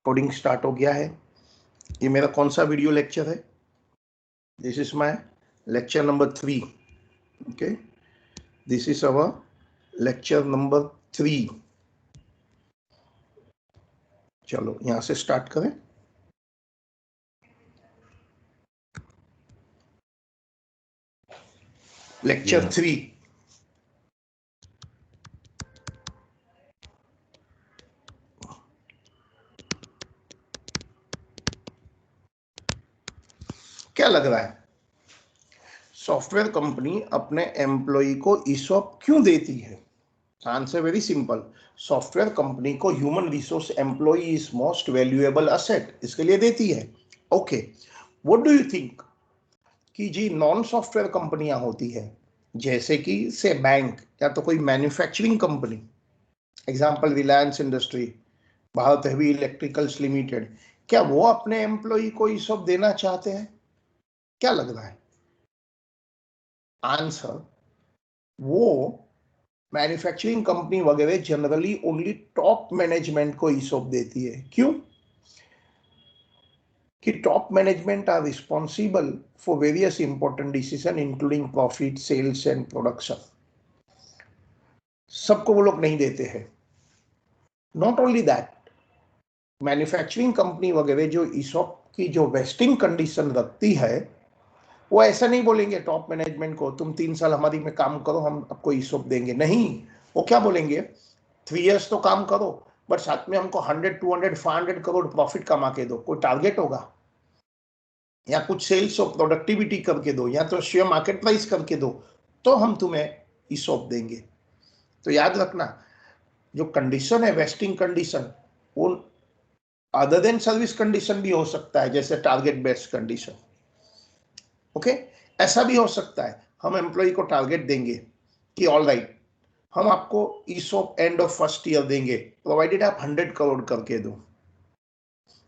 Coding start हो गया है। ये मेरा कौन सा वीडियो लेक्चर है? This is my lecture number 3। Okay, this is our lecture number 3। चलो यहां से स्टार्ट करें। लेक्चर 3। क्या लग रहा है, सॉफ्टवेयर कंपनी अपने एम्प्लॉय को ईसॉप क्यों देती है? Answer very simple. Software company को human resource employee is most valuable asset, इसके लिए देती है। Okay, what do you think कि जी नॉन सॉफ्टवेयर कंपनियां होती है, जैसे कि से बैंक या तो कोई manufacturing company, example Reliance industry, Bharat heavy electricals limited, क्या वो अपने एम्प्लॉय को ईसॉप देना चाहते हैं? क्या लग रहा है? आंसर, वो मैन्युफैक्चरिंग कंपनी वगैरह जनरली ओनली टॉप मैनेजमेंट को ईसॉप देती है। क्यों? कि top management are responsible for various important decision including profit, sales and production. सबको वो लोग नहीं देते हैं। Not only that, manufacturing company वगैरह जो ईसॉप की जो वेस्टिंग कंडीशन रखती है, वो ऐसा नहीं बोलेंगे टॉप मैनेजमेंट को तुम 3 साल हमारी में काम करो, हम आपको ईसॉप देंगे। नहीं, वो क्या बोलेंगे, 3 years तो काम करो, बट साथ में हमको 100, 200, 500 करोड़ प्रॉफिट कमा के दो। कोई टारगेट होगा, या कुछ सेल्स और प्रोडक्टिविटी करके दो, या तो शेयर मार्केट प्राइस करके दो, तो हम तुम्हें ईसॉप देंगे। तो याद रखना, जो कंडीशन है वेस्टिंग कंडीशन, वो अदर देन सर्विस कंडीशन भी हो सकता है, जैसे टारगेट बेस्ड कंडीशन। ओके, ऐसा भी हो सकता है हम एम्प्लॉय को टारगेट देंगे कि ऑल राइट, हम आपको ESOP end of first year देंगे, प्रोवाइडेड आप 100 करोड़ करके दो।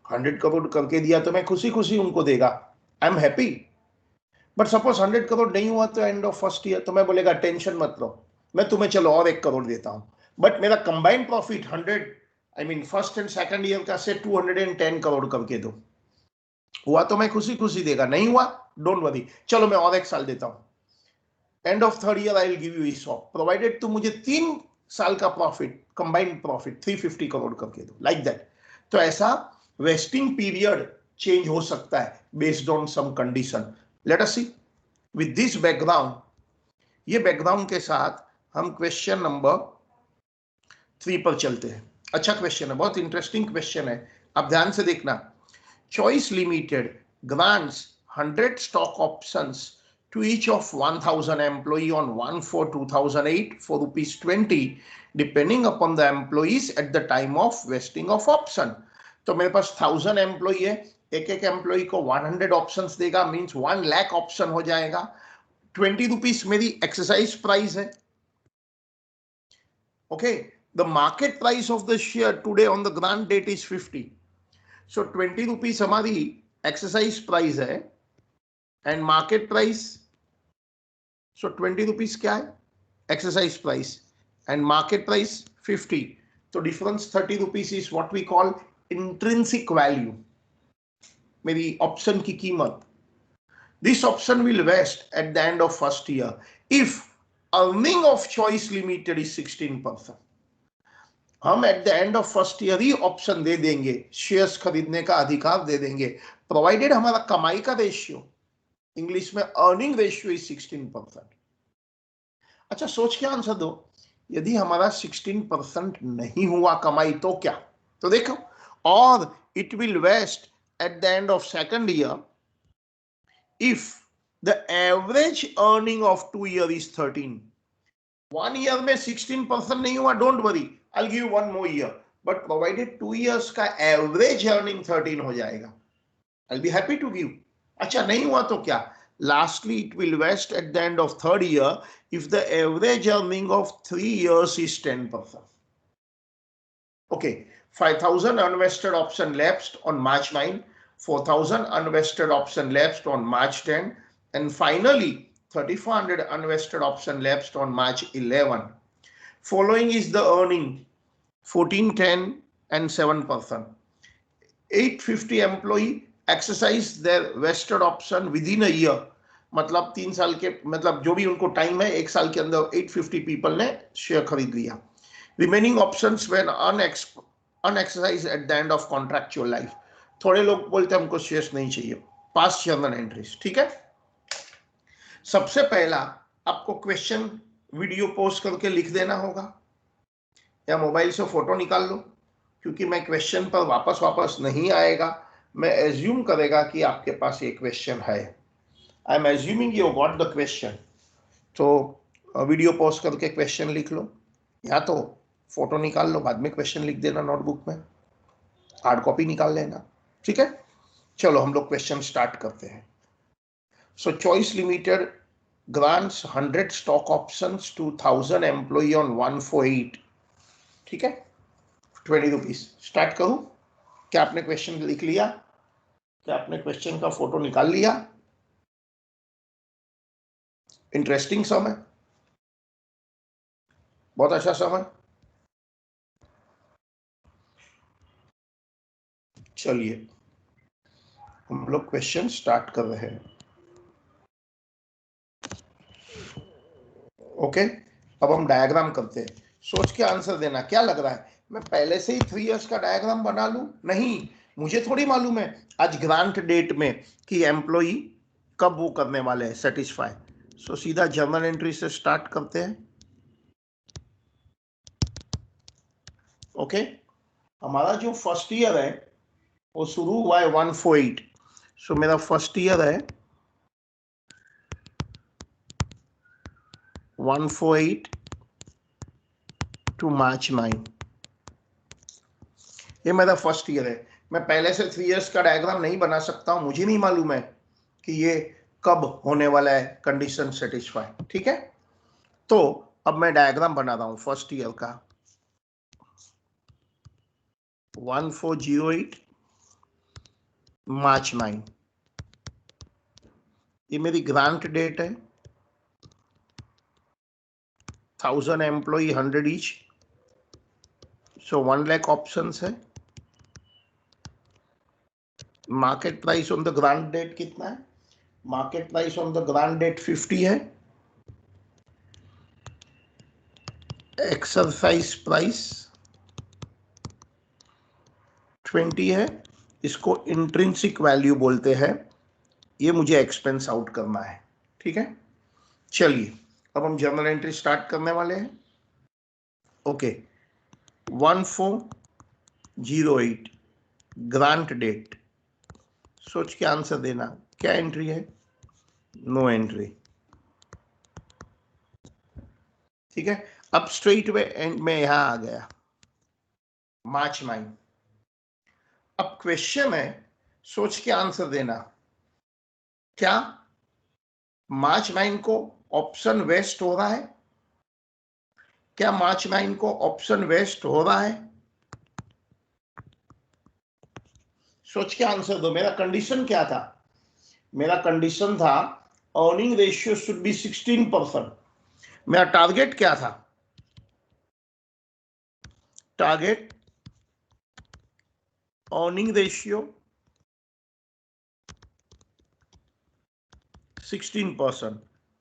100 करोड़ करके दिया तो मैं खुशी खुशी उनको देगा, I am happy. But suppose 100 crore नहीं हुआ तो एंड ऑफ फर्स्ट ईयर, तो मैं बोलेगा टेंशन मत लो, मैं तुम्हें चलो और 1 करोड़ देता हूं, बट मेरा combined profit 100, I mean first and second year का से 210 करोड़ करके दो। हुआ तो मैं खुशी खुशी देगा, नहीं हुआ डोंट वरी, चलो मैं और 1 साल देता हूं। End of third year I will give you ESOP, provided तुम मुझे 3 साल का प्रॉफिट, कंबाइंड प्रॉफिट 350 करोड़ करके दो, लाइक दैट। तो ऐसा वेस्टिंग पीरियड चेंज हो सकता है based on some condition. Let us see with this background, ये बैकग्राउंड के साथ हम क्वेश्चन नंबर 3 पर चलते हैं। अच्छा क्वेश्चन है, बहुत इंटरेस्टिंग क्वेश्चन है, आप ध्यान से देखना। Choice limited grants 100 stock options to each of 1000 employee on 1/4/2008 for ₹20, depending upon the employees at the time of vesting of option। तो मेरे पास 1000 एम्प्लॉई है, एक एक एम्प्लॉई को 100 ऑप्शंस देगा, मींस 1 लाख ऑप्शन हो जाएगा। 20 रुपीस मेरी एक्सरसाइज प्राइस है। Okay, the market price of the share today on the grant date is 50, so 20 rupees हमारी एक्सरसाइज प्राइस है and market price, so 20 rupees क्या है, exercise price, and market price 50, तो difference 30 rupees is what we call intrinsic value, मेरी option की कीमत। This option will vest at the end of first year if earning of choice limited is 16%। हम at the end of first year ही option दे देंगे, shares खरीदने का अधिकार दे देंगे, प्रोवाइडेड हमारा कमाई का रेशियो, इंग्लिश में अर्निंग रेशियो इज 16%। अच्छा सोच के आंसर दो, यदि हमारा 16% नहीं हुआ कमाई तो क्या? तो देखो, और it will vest at the end of second year if the average earning of 2 year is 13। 1 year में 16% नहीं हुआ, don't worry, I give 1 more year, but provided 2 years का एवरेज अर्निंग 13 हो जाएगा, I will be happy to give. अच्छा नहीं हुआ तो क्या? Lastly, it will vest at the end of third year if the average earning of 3 years is 10%. Okay, 5,000 unvested option lapsed on March 9, 4,000 unvested option lapsed on March 10, and finally 3,400 unvested option lapsed on March 11. Following is the earning 14, 10 and 7%. 850 employee exercise their vested option within a year, मतलब 3 साल के, मतलब जो भी उनको time है 1 साल के अंदर 850 पीपल ने शेयर खरीद लिया। Remaining options when unexercise at the end of contractual life. थोड़े लोग बोलते हैं हमको शेयर्स नहीं चाहिए। पास्ट जर्नल एंट्रीज, ठीक है। सबसे पहला आपको क्वेश्चन वीडियो पोस्ट करके लिख देना होगा, या मोबाइल से फोटो निकाल लो, क्योंकि मैं क्वेश्चन पर वापस नहीं आएगा, मैं एज्यूम करेगा कि आपके पास ये क्वेश्चन है। I am assuming you got the question. तो वीडियो पोस्ट करके क्वेश्चन लिख लो, या तो फोटो निकाल लो, बाद में क्वेश्चन लिख देना नोटबुक में, हार्ड कॉपी निकाल लेना, ठीक है। चलो हम लोग क्वेश्चन स्टार्ट करते हैं। सो choice limited grants 100 stock options to 1000 employee on 148, ठीक है, 20 रुपीज। स्टार्ट करूं? क्या आपने क्वेश्चन लिख लिया? क्या आपने क्वेश्चन का फोटो निकाल लिया? इंटरेस्टिंग सम है, बहुत अच्छा सम है। चलिए हम लोग क्वेश्चन स्टार्ट कर रहे हैं। ओके, अब हम डायग्राम करते हैं। सोच के आंसर देना। क्या लग रहा है मैं पहले से ही 3 इयर्स का डायग्राम बना लूं? नहीं, मुझे थोड़ी मालूम है आज ग्रांट डेट में कि एम्प्लॉई कब वो करने वाले हैं सेटिस्फाई। सो सीधा जर्नल एंट्री से स्टार्ट करते हैं। ओके, हमारा जो फर्स्ट ईयर है वो शुरू हुआ है 148। सो मेरा फर्स्ट ईयर है 148 टू मार्च 9। ये मेरा फर्स्ट ईयर है। मैं पहले से 3 इयर्स का डायग्राम नहीं बना सकता हूं, मुझे नहीं मालूम है कि ये कब होने वाला है कंडीशन सेटिस्फाई, ठीक है। तो अब मैं डायग्राम बना रहा हूं फर्स्ट ईयर का। 1408 मार्च 9, ये मेरी ग्रांट डेट है। 1000 employee 100 each, so 1 lakh options है। Market price on the grant date कितना है? Market price on the grant date 50 है। एक्सरसाइज प्राइस 20 है। इसको इंट्रिंसिक वैल्यू बोलते हैं। ये मुझे एक्सपेंस आउट करना है, ठीक है। चलिए अब हम जर्नल एंट्री स्टार्ट करने वाले हैं। Okay, 1408 grant date. सोच के आंसर देना। क्या एंट्री है? नो एंट्री, ठीक है। अब स्ट्रेट वे एंड में यहां आ गया मार्च 9। अब क्वेश्चन है, सोच के आंसर देना। क्या मार्च 9 को ऑप्शन वेस्ट हो रहा है? क्या मार्च 9 को ऑप्शन वेस्ट हो रहा है? सोच के आंसर दो। मेरा कंडीशन क्या था? मेरा कंडीशन था अर्निंग रेशियो शुड बी 16%। मेरा टारगेट क्या था? Target earning ratio 16%।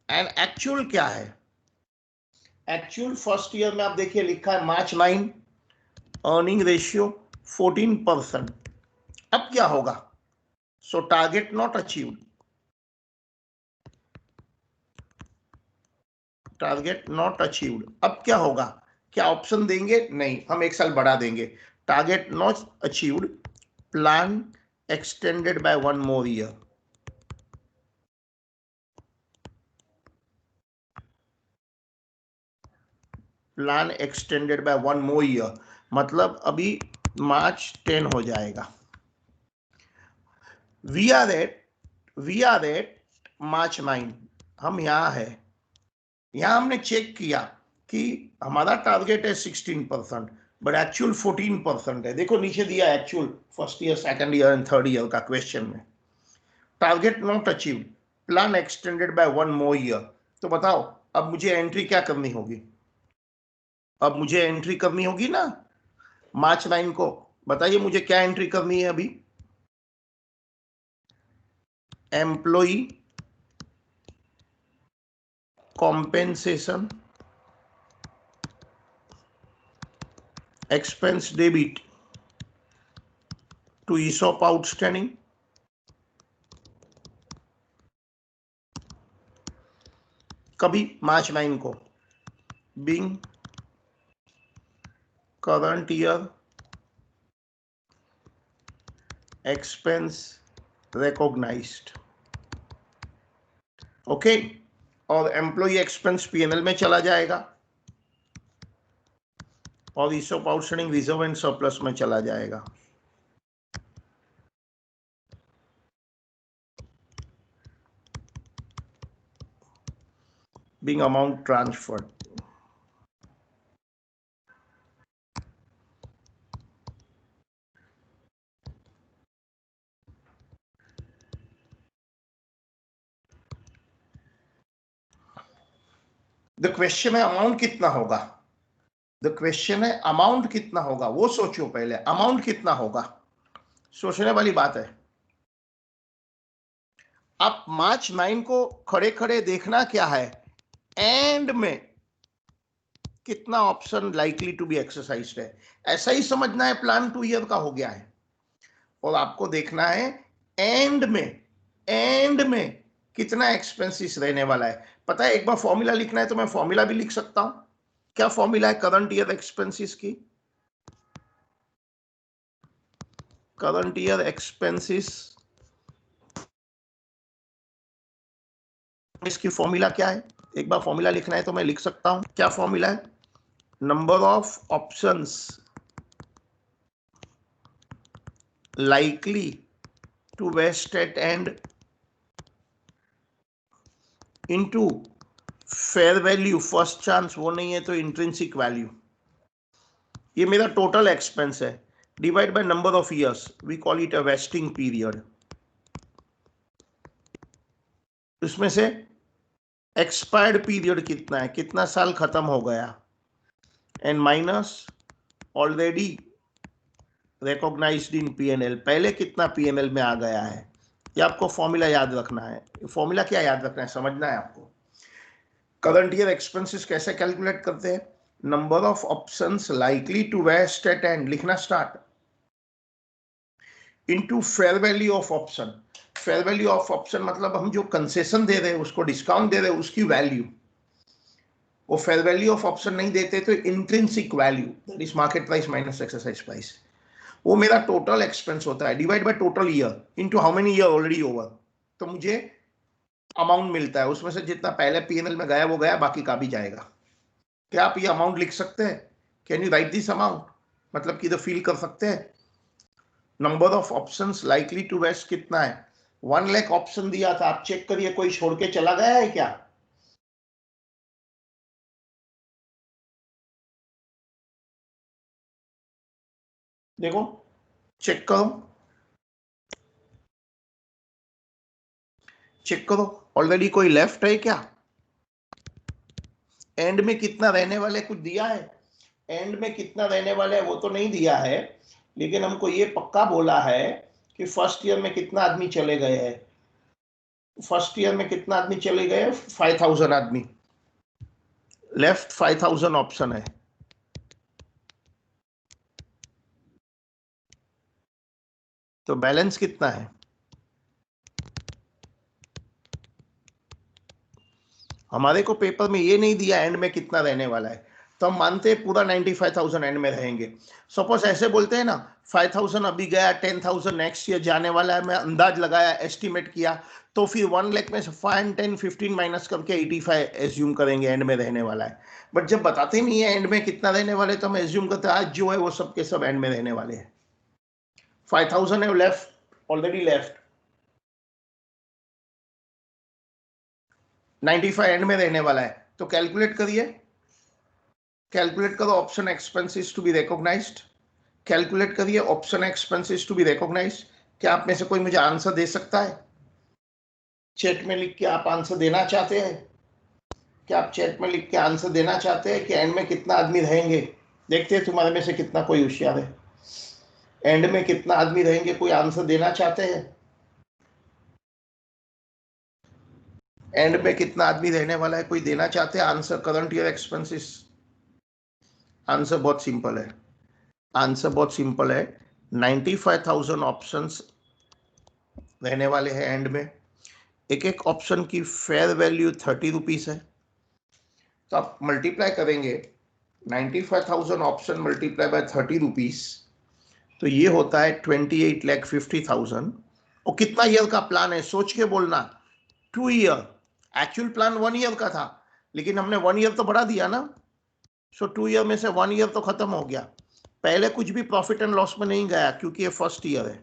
And actual क्या है? एक्चुअल फर्स्ट ईयर में आप देखिए लिखा है मार्च 9 अर्निंग रेशियो 14%। अब क्या होगा? सो target not achieved, target not achieved. अब क्या होगा? क्या ऑप्शन देंगे? नहीं, हम 1 साल बढ़ा देंगे। Target not achieved, plan extended by 1 more year. Plan extended by 1 more year, मतलब अभी मार्च 10 हो जाएगा। We are at March 9। हम यहां है, यहां हमने चेक किया कि हमारा टारगेट है 16%, बट एक्चुअल 14% है। देखो नीचे दिया actual first year, second year and third year का क्वेश्चन में। Target not achieved, plan extended by 1 more year. तो बताओ अब मुझे एंट्री क्या करनी होगी? अब मुझे एंट्री करनी होगी ना मार्च 9 को। बताइए मुझे क्या एंट्री करनी है अभी? Employee compensation expense debit to ESOP outstanding कभी मार्च 9 को, being current year expense recognized. Okay, और एम्प्लॉई एक्सपेंस पीएनएल में चला जाएगा और ESOP outstanding reserve and surplus में चला जाएगा। Being amount transferred. The question है अमाउंट कितना होगा, द क्वेश्चन है अमाउंट कितना होगा, वो सोचो पहले अमाउंट कितना होगा, सोचने वाली बात है। आप मार्च 9 को खड़े खड़े देखना क्या है, एंड में कितना option likely to be exercised है, ऐसा ही समझना है। प्लान 2 ईयर का हो गया है और आपको देखना है एंड में कितना एक्सपेंसिस रहने वाला है। पता है, एक बार फॉर्मूला लिखना है तो मैं फॉर्मूला भी लिख सकता हूं। क्या फॉर्मूला है करंट ईयर एक्सपेंसिस की? करंट ईयर एक्सपेंसिस, इसकी फॉर्मूला क्या है? एक बार फॉर्मूला लिखना है तो मैं लिख सकता हूं। क्या फॉर्मूला है? Number of options likely to vest at end into fair value, first chance वो नहीं है तो इंट्रिंसिक वैल्यू। ये मेरा टोटल एक्सपेंस है, divide by number of years, we call it a vesting period. इसमें से एक्सपायर्ड पीरियड कितना है, कितना साल खत्म हो गया, and minus already recognized in PNL, पहले कितना पीएनएल में आ गया है। ये आपको फॉर्मूला याद रखना है। फॉर्मूला क्या याद रखना है, समझना है आपको। करंट ईयर एक्सपेंसेस कैसे कैलकुलेट करते हैं? Number of options likely to vest at end, लिखना start, into fair value of option. Fair value of option मतलब हम जो कंसेशन दे रहे हैं, उसको डिस्काउंट दे रहे हैं, उसकी वैल्यू। वो फेयर वैल्यू ऑफ ऑप्शन नहीं देते तो intrinsic value, that is market price minus exercise price. वो मेरा टोटल एक्सपेंस होता है, divide by total year into how many year already over. तो मुझे अमाउंट मिलता है, उसमें से जितना पहले पीएनएल में गया वो गया, बाकी का भी जाएगा। क्या आप ये अमाउंट लिख सकते हैं? Can you write this amount? मतलब कि फील कर सकते हैं। Number of options likely to vest कितना है? 1 लाख ऑप्शन दिया था, आप चेक करिए कोई छोड़ के चला गया है क्या? देखो, चेक करो, चेक करो, ऑलरेडी कोई लेफ्ट है क्या? एंड में कितना रहने वाले कुछ दिया है? एंड में कितना रहने वाले है वो तो नहीं दिया है, लेकिन हमको ये पक्का बोला है कि फर्स्ट ईयर में कितना आदमी चले गए हैं। फर्स्ट ईयर में कितना आदमी चले गए? 5000 आदमी। लेफ्ट 5000 ऑप्शन है। तो बैलेंस कितना है? हमारे को पेपर में ये नहीं दिया एंड में कितना रहने वाला है, तो हम मानते हैं पूरा 95,000 एंड में रहेंगे। सपोज ऐसे बोलते हैं ना, 5,000 अभी गया, 10,000 नेक्स्ट ईयर जाने वाला है, मैं अंदाज लगाया, एस्टिमेट किया, तो फिर 1 लाख में से 5, 10, 15 माइनस करके 85 एज्यूम करेंगे एंड में रहने वाला है। बट जब बताते नहीं है एंड में कितना रहने वाले, तो हम एज्यूम करते हैं आज जो है वो सब के सब एंड में रहने वाले हैं। 5,000 है लेफ्ट, ऑलरेडी लेफ्ट, 95 एंड में रहने वाला है। तो कैलकुलेट करिए, कैलकुलेट करो option expenses to be recognised. Calculate करिए option expenses to be recognised. क्या आप में से कोई मुझे आंसर दे सकता है? चैट में लिख के आप आंसर देना चाहते हैं? क्या आप चैट में लिख के आंसर देना चाहते हैं कि एंड में कितना आदमी रहेंगे? देखते हैं तुम्हारे में से कितना कोई होशियार है। एंड में कितना आदमी रहेंगे, कोई आंसर देना चाहते हैं? एंड में कितना आदमी रहने वाला है, कोई देना चाहते हैं answer? Current year expenses. Answer बहुत सिंपल है, आंसर बहुत सिंपल है। 95,000 ऑप्शंस रहने वाले हैं एंड में। एक एक ऑप्शन की फेयर वैल्यू 30 रुपीज है। तो आप मल्टीप्लाई करेंगे 95,000 ऑप्शन मल्टीप्लाई बाय 30 रुपीज, तो ये होता है 28,50,000। और कितना ईयर का प्लान है सोच के बोलना। 2 ईयर। एक्चुअल प्लान 1 ईयर का था, लेकिन हमने 1 ईयर तो बढ़ा दिया ना। सो 2 ईयर में से 1 ईयर तो खत्म हो गया। पहले कुछ भी प्रॉफिट एंड लॉस में नहीं गया क्योंकि ये फर्स्ट ईयर है।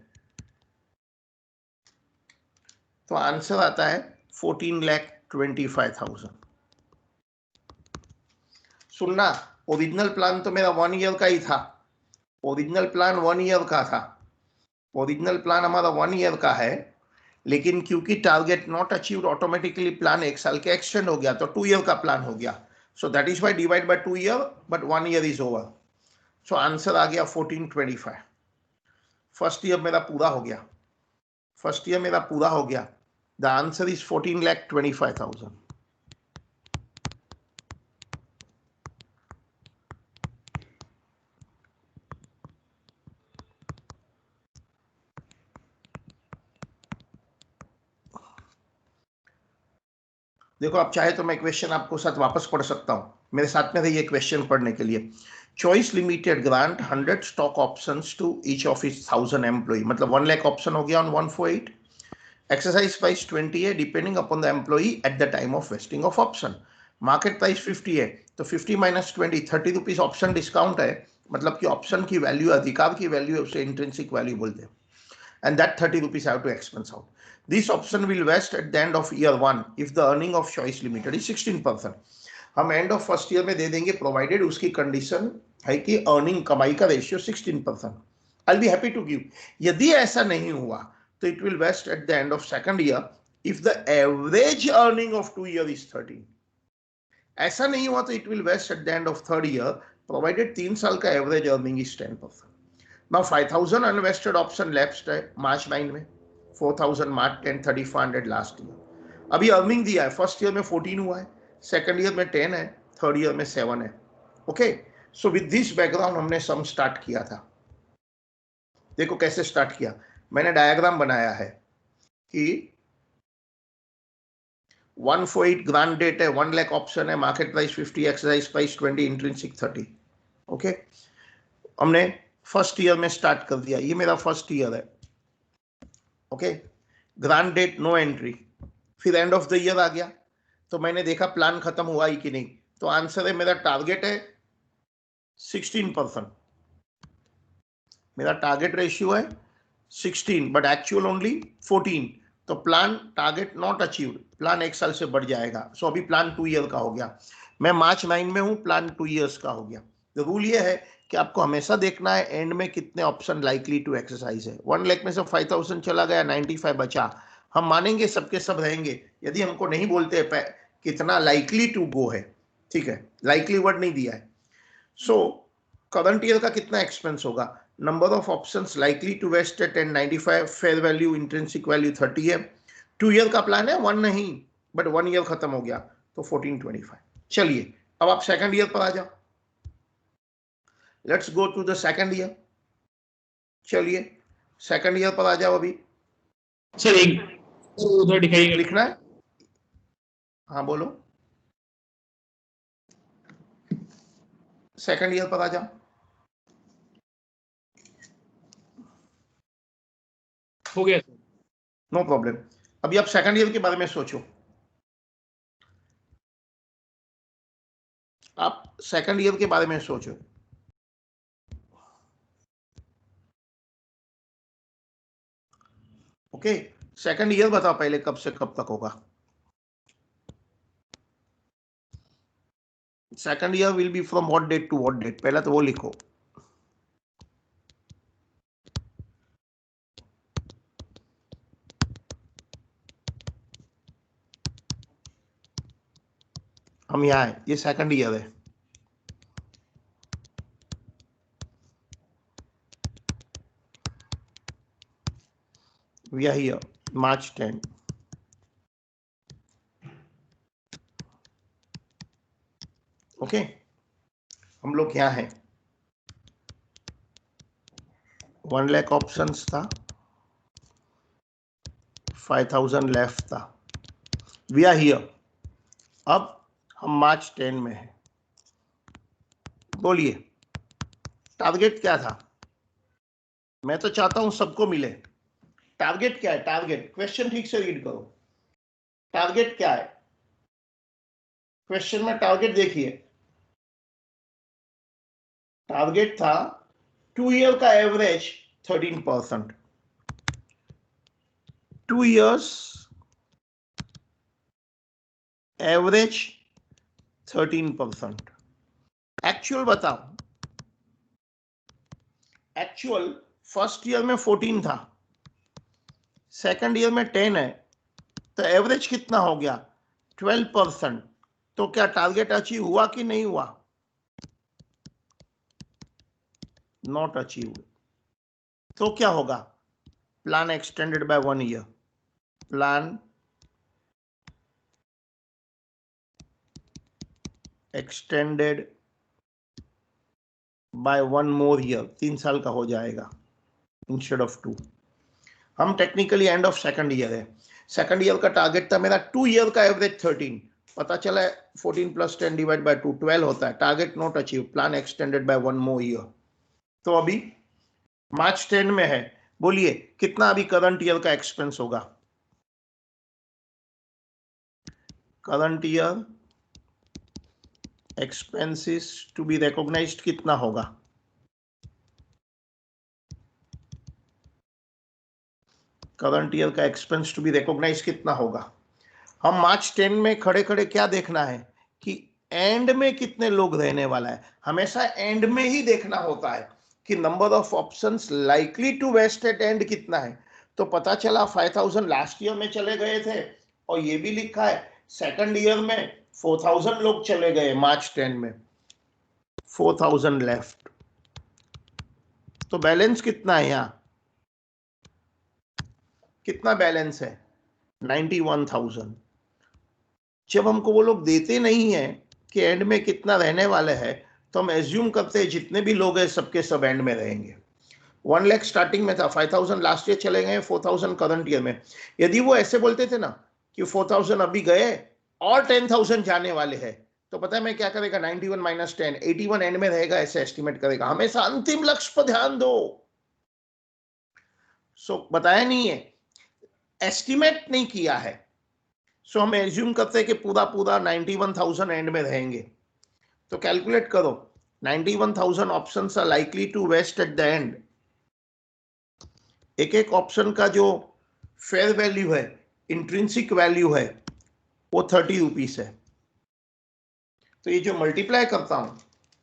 तो आंसर आता है 14,25,000। सुनना, ओरिजिनल प्लान तो मेरा 1 ईयर का ही था। ओरिजिनल प्लान 1 ईयर का था। ओरिजिनल प्लान हमारा 1 ईयर का है, लेकिन क्योंकि target not achieved, automatically plan 1 साल के एक्सटेंड हो गया, तो 2 ईयर का प्लान हो गया। So that is why divide by 2 year, but 1 year is over. So answer आ गया 1425। फर्स्ट ईयर मेरा पूरा हो गया, फर्स्ट ईयर मेरा पूरा हो गया। The answer is 14,25,000। देखो, आप चाहे तो मैं क्वेश्चन आपको साथ वापस पढ़ सकता हूं, मेरे साथ में रहिए क्वेश्चन पढ़ने के लिए। Choice limited grant 100 stock options to each of its 1000 employee, मतलब 1 लाख ऑप्शन हो गया ऑन 148। एक्सरसाइज प्राइस 20 है, depending upon the employee eight the time of wasting of option. Market price 50 है, तो 50 माइनस 20, 30 रुपीज ऑप्शन डिस्काउंट है, मतलब कि option की वैल्यू, अधिकार की वैल्यू है, उसे इंट्रिंसिक वैल्यू बोलते हैं। And that 30 rupees have to expense out. This option will vest at the end of year 1 if the earning of choice limited is 16%. हम एंड ऑफ फर्स्ट ईयर में दे देंगे, provided उसकी condition है कि earning, कमाई का ratio 16%। I will be happy to give. यदि ऐसा नहीं हुआ तो it will vest at the end of second year if the average earning of 2 year is 13। ऐसा नहीं हुआ तो it will vest at the end of third year, provided 3 साल का average earning is 10%। Now 5,000 unvested option lapsed है मार्च 9 में, 4,000 मार्च 10, 3,400 last year. अभी earning दिया है, फर्स्ट ईयर में 14 हुआ है, सेकंड ईयर में 10 है, थर्ड ईयर में 7 है। Okay, so with this background हमने सम स्टार्ट किया था। देखो कैसे स्टार्ट किया, मैंने डायग्राम बनाया है कि 148 ग्रांट डेट है, 1 लाख ऑप्शन है, market price 50, exercise price 20, intrinsic 30। Okay, हमने फर्स्ट ईयर में स्टार्ट कर दिया, ये मेरा फर्स्ट ईयर है। Okay, grant date no entry, फिर एंड ऑफ द ईयर आ गया, तो मैंने देखा प्लान खत्म हुआ ही कि नहीं, तो आंसर है, मेरा टारगेट है 16%, मेरा टारगेट रेशियो है 16, बट एक्चुअल ओनली 14। तो plan target not achieved, plan 1 साल से बढ़ जाएगा। सो अभी प्लान 2 ईयर का हो गया, मैं मार्च 9 में हूं, प्लान 2 ईयर्स का हो गया। तो रूल ये है कि आपको हमेशा देखना है एंड में कितने ऑप्शन लाइकली टू एक्सरसाइज है। 1 लाख में से 5,000 चला गया, 95 बचा, हम मानेंगे सबके सब रहेंगे। यदि हमको नहीं बोलते कितना लाइकली टू गो है, ठीक है, लाइकली वर्ड नहीं दिया है। सो करंट ईयर का कितना एक्सपेंस होगा, number of options likely to vest at 95, fair value intrinsic value 30 है। 2 ईयर का प्लान है, 1 नहीं, बट 1 ईयर खत्म हो गया, तो 1425। चलिए अब आप सेकंड ईयर पर आ जाओ, let's go to the second year. चलिए सेकंड ईयर पर आ जाओ अभी। सर एक उधर दिखाइएगा, लिखना है, हाँ बोलो, सेकंड ईयर पर आ जाओ। हो गया सर। नो प्रॉब्लम, अभी आप सेकंड ईयर के बारे में सोचो। आप सेकंड ईयर के बारे में सोचो। ओके, सेकंड ईयर बताओ पहले कब से कब तक होगा। Second year will be from what date to what date, पहला तो वो लिखो। हम यहाँ है, ये सेकंड ईयर है। We are here March 10. Okay, हम लोग यहाँ हैं, 1 लाख ऑप्शंस था, 5000 लेफ्ट था, वी आर हियर। अब हम March 10 में हैं। बोलिए टारगेट क्या था? मैं तो चाहता हूं सबको मिले। टारगेट क्या है? टारगेट, क्वेश्चन ठीक से रीड करो। टारगेट क्या है? क्वेश्चन में टारगेट देखिए, टारगेट था 2 ईयर का एवरेज 13%, 2 years एवरेज 13%। एक्चुअल बताओ, एक्चुअल फर्स्ट ईयर में 14 था, सेकंड ईयर में 10 है, तो एवरेज कितना हो गया? 12%। तो क्या टारगेट अचीव हुआ कि नहीं हुआ? Not achieve. तो क्या होगा? Plan extended by 1 year, plan extended by 1 more year, 3 साल का हो जाएगा इंस्टेड ऑफ 2। हम technically and of second year है, सेकंड ईयर का टारगेट था मेरा 2 ईयर का एवरेज 13, पता चला है 14 + 10 डिवाइड बाय 2 12 होता है। Target not achieve, plan extended by 1 more year. तो अभी March 10 में है, बोलिए कितना अभी करंट ईयर का एक्सपेंस होगा? Current year expenses to be recognized कितना होगा? करंट ईयर का एक्सपेंस टू बी रिकॉग्नाइज कितना होगा? हम March 10 में खड़े खड़े क्या देखना है कि एंड में कितने लोग रहने वाला है। हमेशा एंड में ही देखना होता है कि number of options likely to vest at end कितना है। तो पता चला 5000 लास्ट ईयर में चले गए थे, और ये भी लिखा है सेकंड ईयर में 4000 लोग चले गए March 10 में, 4000 लेफ्ट। तो बैलेंस कितना है? यहाँ कितना बैलेंस है? 91,000। जब हमको वो लोग देते नहीं है कि एंड में कितना रहने वाले हैं, तो हम एज्यूम करते हैं जितने भी लोग हैं सबके सब एंड में रहेंगे। 1 लाख स्टार्टिंग में था, 5000 लास्ट ईयर चले गए, 4000 करंट ईयर में। यदि वो ऐसे बोलते थे ना कि 4000 अभी गए और 10,000 जाने वाले हैं, तो पता है मैं क्या करेगा? 91 - 10, 81 एंड में रहेगा, ऐसे एस्टिमेट करेगा। हमेशा अंतिम लक्ष्य पर ध्यान दो। बताया नहीं है, एस्टिमेट नहीं किया है। हम एज्यूम करते हैं कि पूरा पूरा 91,000 एंड में रहेंगे। तो कैलकुलेट करो, 91,000 options are likely to vest at the end. एक एक ऑप्शन का जो फेयर वैल्यू है, इंट्रिंसिक वैल्यू है, वो 30 रुपीस है। तो ये जो मल्टीप्लाई करता हूं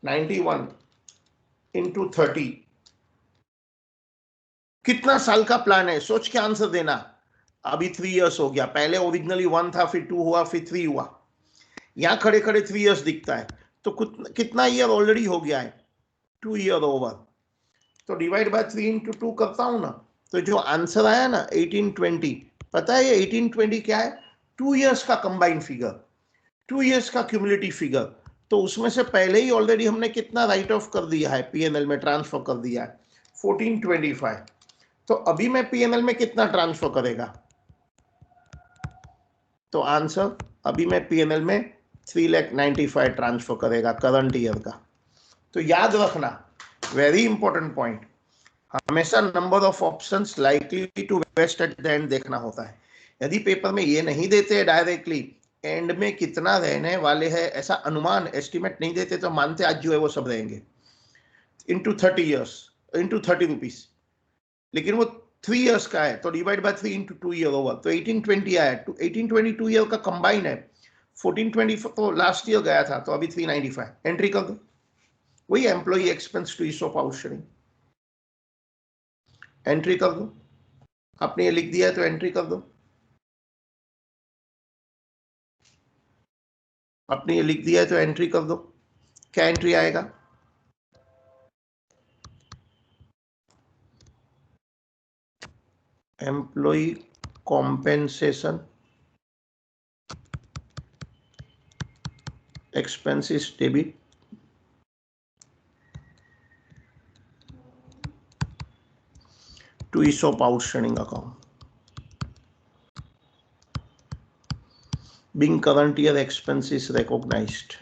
91 × 30, कितना साल का प्लान है? सोच के आंसर देना। अभी 3 इयर्स हो गया, पहले ओरिजिनली 1 था, फिर 2 हुआ, फिर 3 हुआ। यहां खड़े खड़े 3 इयर्स दिखता है, तो कितना ईयर ऑलरेडी हो गया है? 2 ईयर ओवर। तो डिवाइड बाय 3 × 2 करता हूं ना, तो जो आंसर आया ना 1820, पता है ये 1820 क्या है? 2 इयर्स का कंबाइंड फिगर, 2 इयर्स का क्यूमुलेटिव फिगर। तो उसमें से पहले ही ऑलरेडी हमने कितना राइट ऑफ कर दिया है, पीएनएल में ट्रांसफर कर दिया है 1425। तो अभी मैं पीएनएल में कितना ट्रांसफर करेगा? तो आंसर अभी मैं पीएनएल में 3,95,000 ट्रांसफर करेगा करंट ईयर का। तो याद रखना, वेरी इंपॉर्टेंट पॉइंट, हमेशा number of options likely to vest at the end देखना होता है। यदि पेपर में ये नहीं देते डायरेक्टली एंड में कितना रहने वाले हैं, ऐसा अनुमान एस्टिमेट नहीं देते, तो मानते आज जो है वो सब रहेंगे इनटू 30 इयर्स, इनटू 30 रुपीस। लेकिन वो 3 इयर्स का है, तो डिवाइड बाय 3 × 2 ईयर ओवर, तो 1820 आया। 1822 ईयर का कंबाइन है, 1420 तो लास्ट ईयर गया था, तो अभी 395 एंट्री कर दो। वही employee expense to ESOP outstanding, entry कर दो। आपने ये लिख दिया है तो एंट्री कर दो। आपने ये लिख दिया है तो एंट्री कर दो। क्या एंट्री आएगा? Employee compensation expenses debit to ESOP outstanding account. Being current year expenses recognized.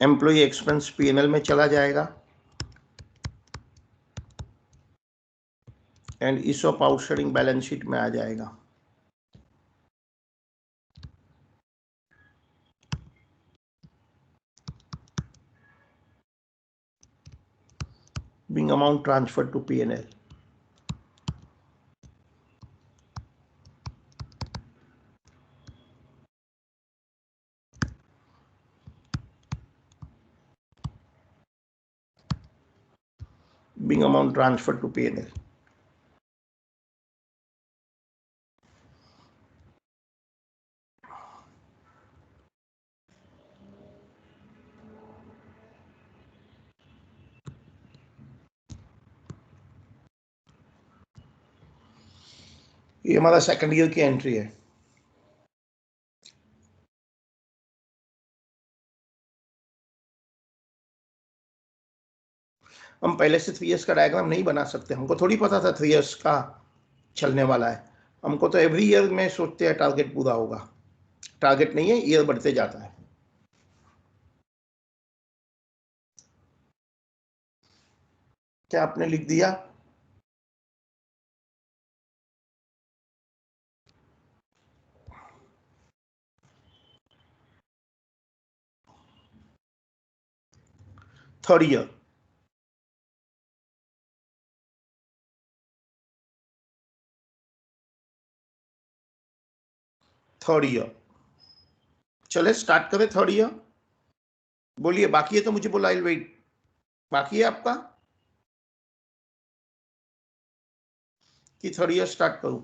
Employee expense P&L में चला जाएगा and ESOP outstanding balance sheet में आ जाएगा। Being amount transferred to P&L. Being amount transferred to P&L. ये हमारा second year की entry है। हम पहले से 3 इयर्स का डायग्राम नहीं बना सकते, हमको थोड़ी पता था 3 इयर्स का चलने वाला है। हमको तो एवरी ईयर में सोचते हैं टारगेट पूरा होगा, टारगेट नहीं है, ईयर बढ़ते जाता है। क्या आपने लिख दिया? थर्ड ईयर, थर्ड ईयर, चले स्टार्ट करें थर्ड ईयर। बोलिए बाकी है तो मुझे बोला, वेट, बाकी है आपका कि थर्ड ईयर स्टार्ट करूं?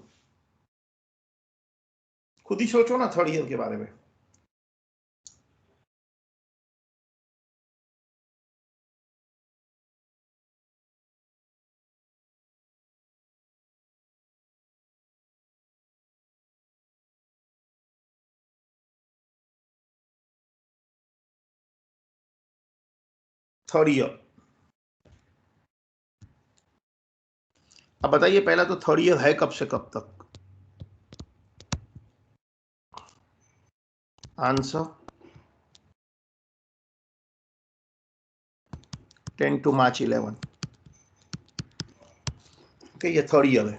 खुद ही सोचो ना थर्ड ईयर के बारे में। थर्ड ईयर, अब बताइए पहला तो थर्ड ईयर है कब से कब तक? Answer 10 to March 11। ओके, ये थर्ड ईयर है।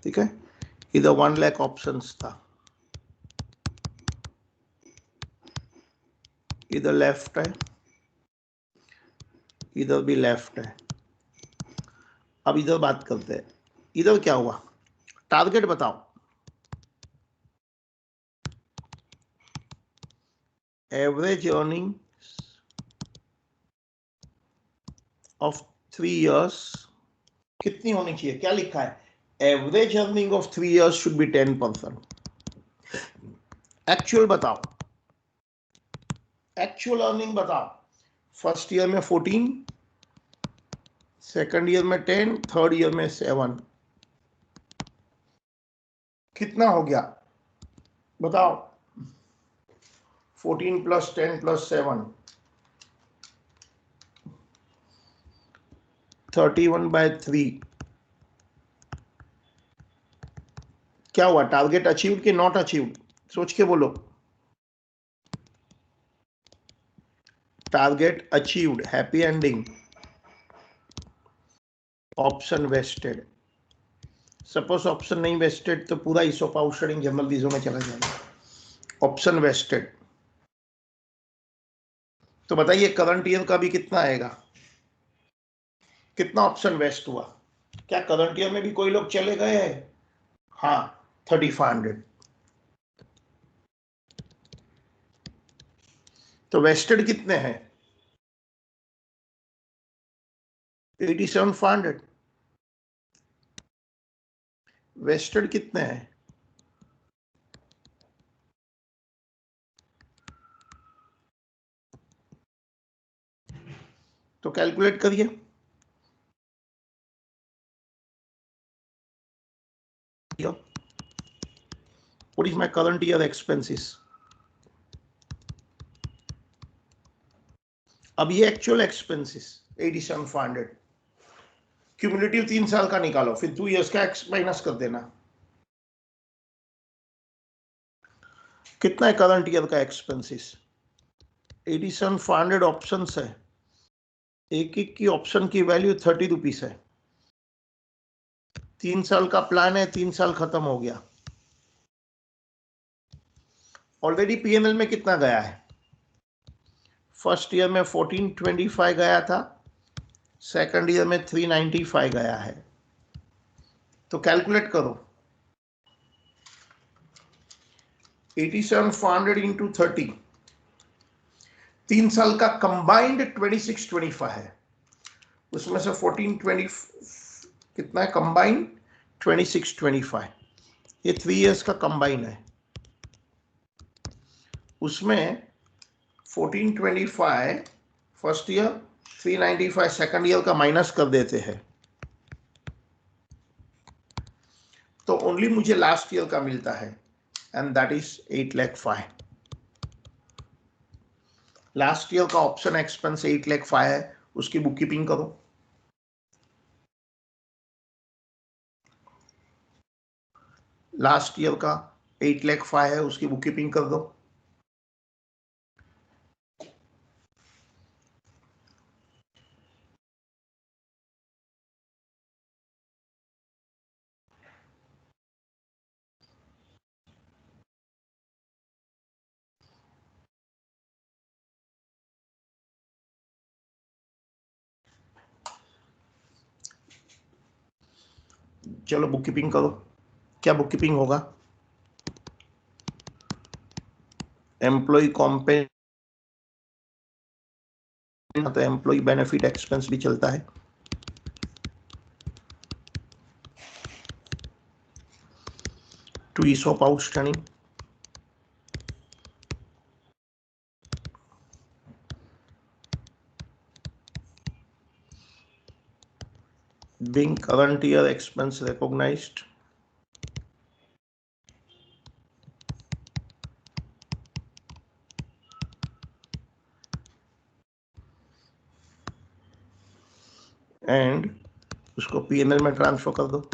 ठीक है, इधर 1 लाख ऑप्शंस था, इधर लेफ्ट है, इधर भी लेफ्ट है। अब इधर बात करते हैं, इधर क्या हुआ? टारगेट बताओ। एवरेज अर्निंग ऑफ 3 इयर्स कितनी होनी चाहिए? क्या लिखा है? Average earning of 3 years should be 10%। Actual बताओ, एक्चुअल अर्निंग बताओ। फर्स्ट ईयर में 14, सेकंड ईयर में 10, थर्ड ईयर में 7, कितना हो गया बताओ? 14 + 10 + 7, 31/3। क्या हुआ? टारगेट अचीव्ड कि नॉट अचीव्ड? सोच के बोलो। Target achieved, happy ending. Option vested, suppose option नहीं वेस्टेड तो पूरा ESOP आउटस्टैंडिंग जनरल रीजों में चला जाएगा। ऑप्शन वेस्टेड, तो बताइए करंट ईयर का भी कितना आएगा? कितना ऑप्शन वेस्ट हुआ? क्या करंट ईयर में भी कोई लोग चले गए हैं? हाँ, 3500। तो वेस्टेड कितने हैं? 87,500। वेस्टेड कितने हैं? तो कैलकुलेट करिए। What is my current year expenses? अब ये एक्चुअल एक्सपेंसेस 87,500, क्यूमुलेटिव 3 साल का निकालो, फिर 2 इयर्स का माइनस कर देना। कितना है करंट ईयर का एक्सपेंसेस? 87,500 ऑप्शन है, एक एक की ऑप्शन की वैल्यू 30 रुपीस है। 3 साल का प्लान है, 3 साल खत्म हो गया। ऑलरेडी पीएनएल में कितना गया है? फर्स्ट ईयर में 1425 गया था, सेकंड ईयर में 395 गया है। तो कैलकुलेट करो, 87,500 इंटू 30, 3 साल का कंबाइंड 2625 है, उसमें से 1420 कितना है कंबाइंड? 2625। ये 3 इयर्स का कंबाइन है, उसमें 1425 फर्स्ट ईयर, 395 सेकंड ईयर का माइनस कर देते हैं, तो ओनली मुझे लास्ट ईयर का मिलता है, and that is 8,05,000। Last year का ऑप्शन एक्सपेंस 8,05,000 है, उसकी बुक कीपिंग करो। लास्ट ईयर का 8,05,000 है, उसकी बुक कीपिंग कर दो। चलो बुक कीपिंग करो। क्या बुक कीपिंग होगा? एम्प्लॉय कॉम्पेंसेशन, तो एम्प्लॉय बेनिफिट एक्सपेंस भी चलता है। To ESOP outstanding, being current year expense recognized, and उसको पीएनएल में ट्रांसफर कर दो।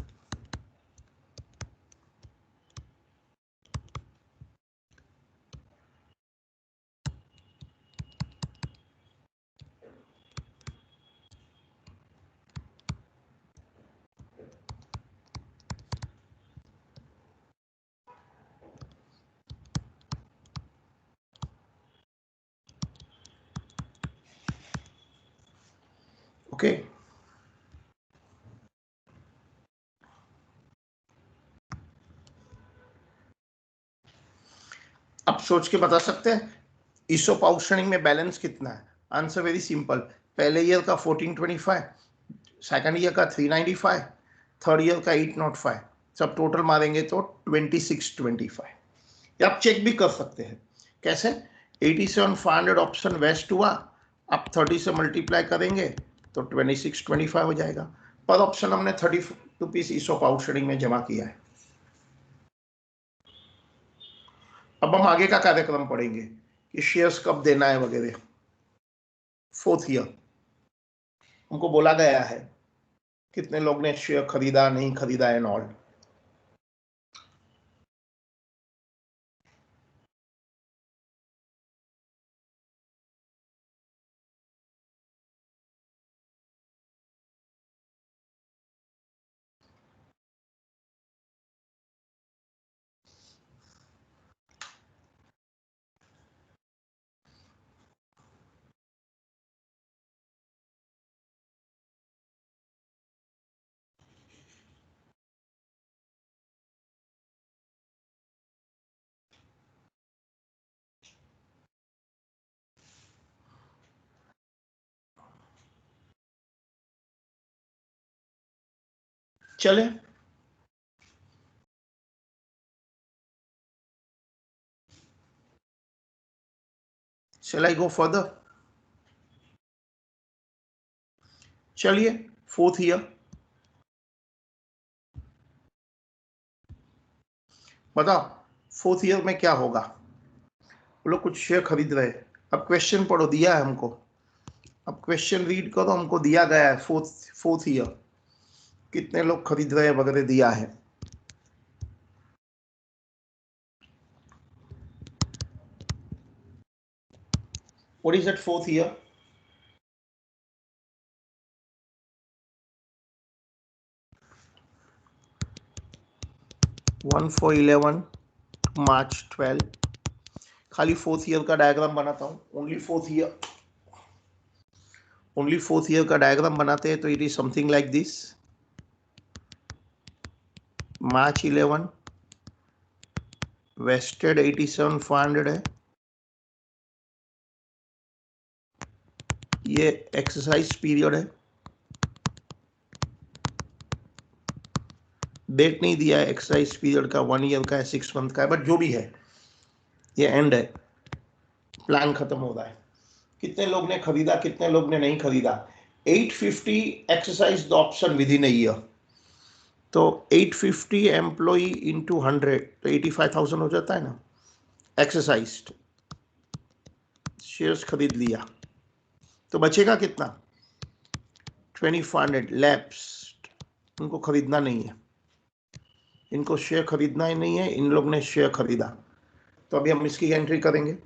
ओके, अब सोच के बता सकते हैं ईसॉप आउटस्टैंडिंग में बैलेंस कितना है? आंसर वेरी सिंपल, पहले ईयर का 1425, सेकंड ईयर का 395, थर्ड ईयर का 805, सब टोटल मारेंगे तो 2625। ये आप चेक भी कर सकते हैं। कैसे? 87,500 ऑप्शन वेस्ट हुआ, आप 30 से मल्टीप्लाई करेंगे तो 2625 हो जाएगा। पर ऑप्शन हमने 30 रुपीस ईसॉप आउटस्टैंडिंग में जमा किया है। अब हम आगे का कार्यक्रम पढ़ेंगे कि शेयर्स कब देना है वगैरह। फोर्थ ईयर हमको बोला गया है कितने लोग ने शेयर खरीदा, नहीं खरीदा एंड ऑल। चले? Shall I go further? चलिए, फोर्थ ईयर बताओ, फोर्थ ईयर में क्या होगा? वो लोग कुछ शेयर खरीद रहे हैं। अब क्वेश्चन पढ़ो, दिया है हमको। अब क्वेश्चन रीड करो, हमको दिया गया है फोर्थ ईयर कितने लोग खरीद रहे हैं वगैरह दिया है। What is that fourth year? One for 11 March 12। खाली फोर्थ ईयर का डायग्राम बनाता हूँ, ओनली फोर्थ ईयर का डायग्राम बनाते हैं तो it is something like this. March 11 vested 87,400 है, ये एक्सरसाइज पीरियड है, डेट नहीं दिया है एक्सरसाइज पीरियड का, 1 ईयर का है, 6 मंथ का है, बट जो भी है ये एंड है, प्लान खत्म हो रहा है। कितने लोग ने खरीदा, कितने लोग ने नहीं खरीदा? 850 exercise the option within a year, तो 850 एम्प्लॉय इंटू 100 तो 85,000 हो जाता है ना। एक्सरसाइज शेयर्स खरीद लिया तो बचेगा कितना? 2500 लैप्स, उनको खरीदना नहीं है, इनको शेयर खरीदना ही नहीं है, इन लोग ने शेयर खरीदा, तो अभी हम इसकी एंट्री करेंगे।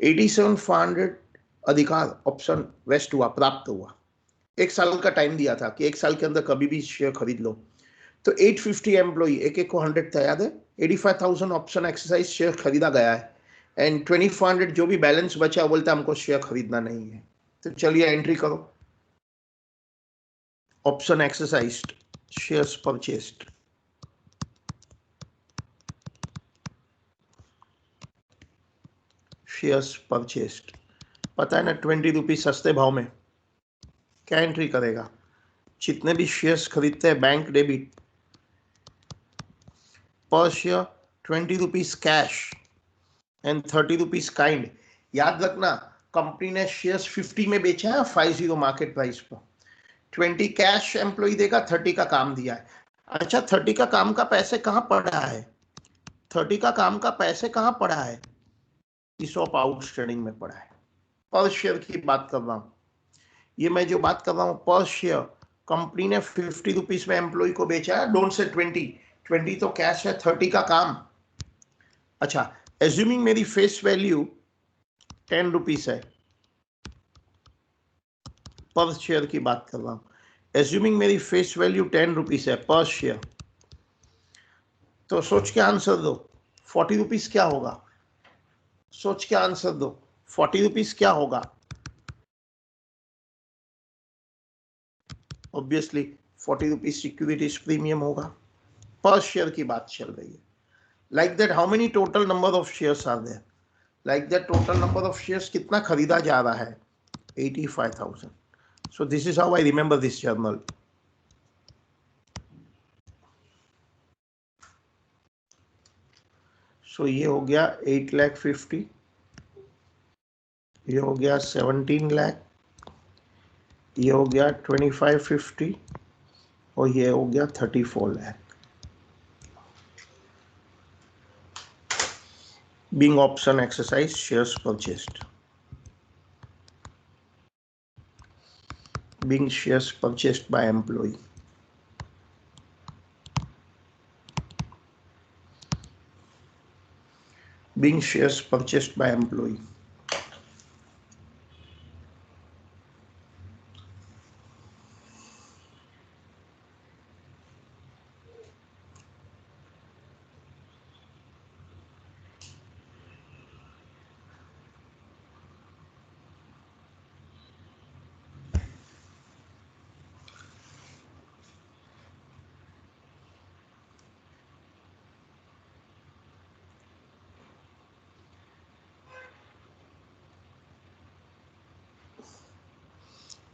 87,400 अधिकार ऑप्शन वेस्ट हुआ, प्राप्त हुआ। 1 साल का टाइम दिया था कि 1 साल के अंदर कभी भी शेयर खरीद लो, तो 850 एम्प्लॉई, एक एक को 100 था, याद है? 85,000 ऑप्शन एक्सरसाइज शेयर खरीदा गया है, एंड 2400 जो भी बैलेंस बचा बोलता हमको शेयर खरीदना नहीं है। तो चलिए एंट्री करो, option exercise shares purchased, shares purchased, पता है ना 20 रुपीज सस्ते भाव में। क्या एंट्री करेगा? जितने भी शेयर्स खरीदते हैं बैंक डेबिट, पर share 20 rupees cash and 30 rupees kind. याद रखना, कंपनी ने शेयर्स 50 में बेचा है, 50 मार्केट प्राइस पर। 20 कैश एम्प्लॉय देगा, 30 का काम दिया है। अच्छा, 30 का काम का पैसे कहां पड़ा है? 30 का काम का पैसे कहां पड़ा है? ईसॉप आउटस्टैंडिंग में पड़ा है। पर शेयर की बात कर रहा हूं, ये मैं जो बात कर रहा हूं पर शेयर, कंपनी ने 50 रुपीज में एम्प्लॉय को बेचा है, डोंट से 20 तो कैश है, 30 का काम। अच्छा, एज्यूमिंग मेरी फेस वैल्यू 10 रुपीज है, पर शेयर की बात कर रहा हूं, एज्यूमिंग मेरी फेस वैल्यू 10 रुपीज है पर शेयर, तो सोच के आंसर दो 40 रुपीज क्या होगा? सोच के आंसर दो 40 रुपीज क्या होगा? ऑब्वियसली 40 रुपीज सिक्योरिटीज प्रीमियम होगा। पर शेयर की बात चल रही है। Like that how many total number of shares are there? Like that total number of shares कितना खरीदा जा रहा है? 85,000। So this is how I remember this journal. सो ये हो गया 8,50,000, ये हो गया 17,00,000, ये हो गया 2550 और ये हो गया 34,00,000। Being option exercise, shares purchased. Being shares purchased by employee. Being shares purchased by employee.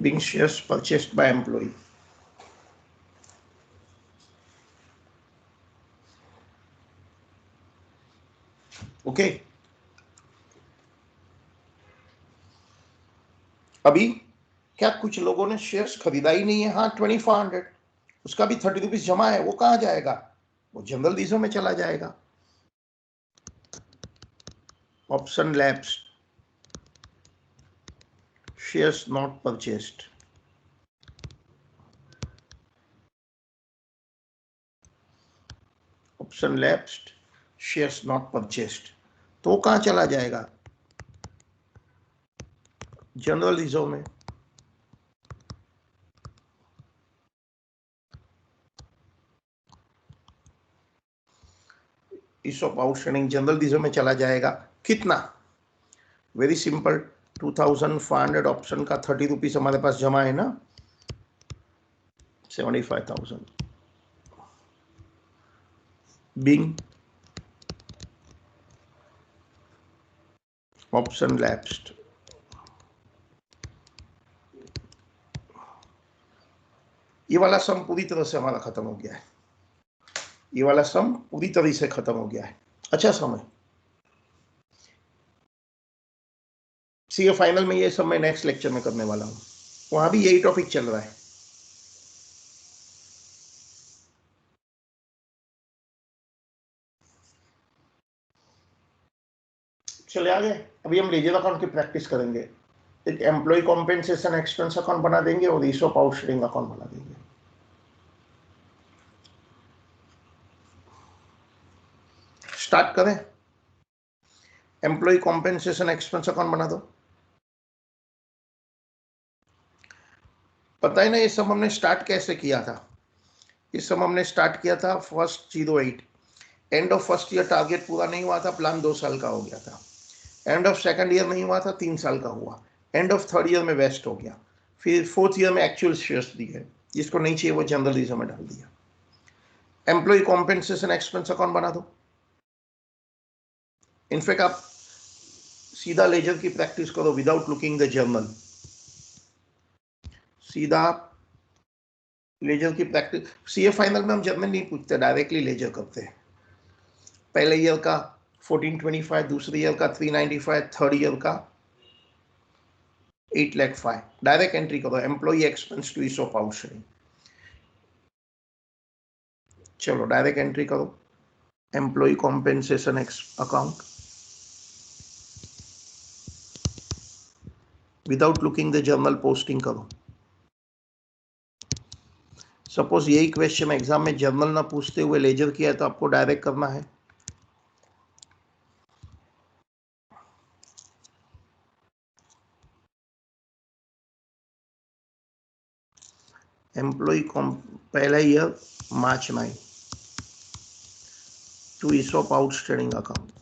Being shares purchased by employee. Okay, अभी क्या कुछ लोगों ने शेयर्स खरीदा ही नहीं है? हाँ, 2400, उसका भी 30 रुपीज जमा है, वो कहाँ जाएगा? वो जनरल डीजो में चला जाएगा। Option lapse, shares not purchased, option lapsed, shares not purchased, तो कहां चला जाएगा? जनरल रिजर्व में। ईसॉप आउटस्टैंडिंग जनरल रिजर्व में चला जाएगा। कितना? वेरी सिंपल, 2500 ऑप्शन का 30 रुपीज हमारे पास जमा है ना, 75,000 बिंग ऑप्शन लैप्स्ड। ये वाला सम पूरी तरह से हमारा खत्म हो गया है, ये वाला सम पूरी तरह से खत्म हो गया है। अच्छा समय सीए फाइनल में ये सब मैं नेक्स्ट लेक्चर में करने वाला हूं, वहां भी यही टॉपिक चल रहा है। चले आगे, अभी हम लेजर अकाउंट की प्रैक्टिस करेंगे। एक एम्प्लॉय कॉम्पेंसेशन एक्सपेंस अकाउंट बना देंगे और ईसॉप आउटस्टैंडिंग अकाउंट बना देंगे। स्टार्ट करें, एम्प्लॉय कॉम्पेंसेशन एक्सपेंस अकाउंट बना दो। पता है ना ये सब हमने स्टार्ट कैसे किया था? ये सब हमने स्टार्ट किया था 1/08, and of first year target पूरा नहीं हुआ था, प्लान 2 साल का हो गया था। एंड ऑफ सेकंड ईयर नहीं हुआ था, 3 साल का हुआ। एंड ऑफ थर्ड ईयर में वेस्ट हो गया, फिर फोर्थ ईयर में एक्चुअल शेयर्स दिए, जिसको नहीं चाहिए वो जनरल रिजर्व में डाल दिया। एम्प्लॉय कॉम्पेंसेशन एक्सपेंस अकाउंट बना दो। इनफैक्ट आप सीधा लेजर की प्रैक्टिस करो विदाउट लुकिंग द जर्नल, सीधा लेजर की प्रैक्टिस। सीए फाइनल में हम जर्नल नहीं पूछते, डायरेक्टली लेजर करते हैं। पहले ईयर का 1425, दूसरे ईयर का 395, थर्ड ईयर का 8,05,000, डायरेक्ट एंट्री करो, employee expense to ESOP outstanding. चलो डायरेक्ट एंट्री करो, employee compensation account without looking the journal posting करो। सपोज यही क्वेश्चन एग्जाम में जर्नल ना पूछते हुए लेजर किया है तो आपको डायरेक्ट करना है। एम्प्लॉय पहला year March 9 to ESOP outstanding account,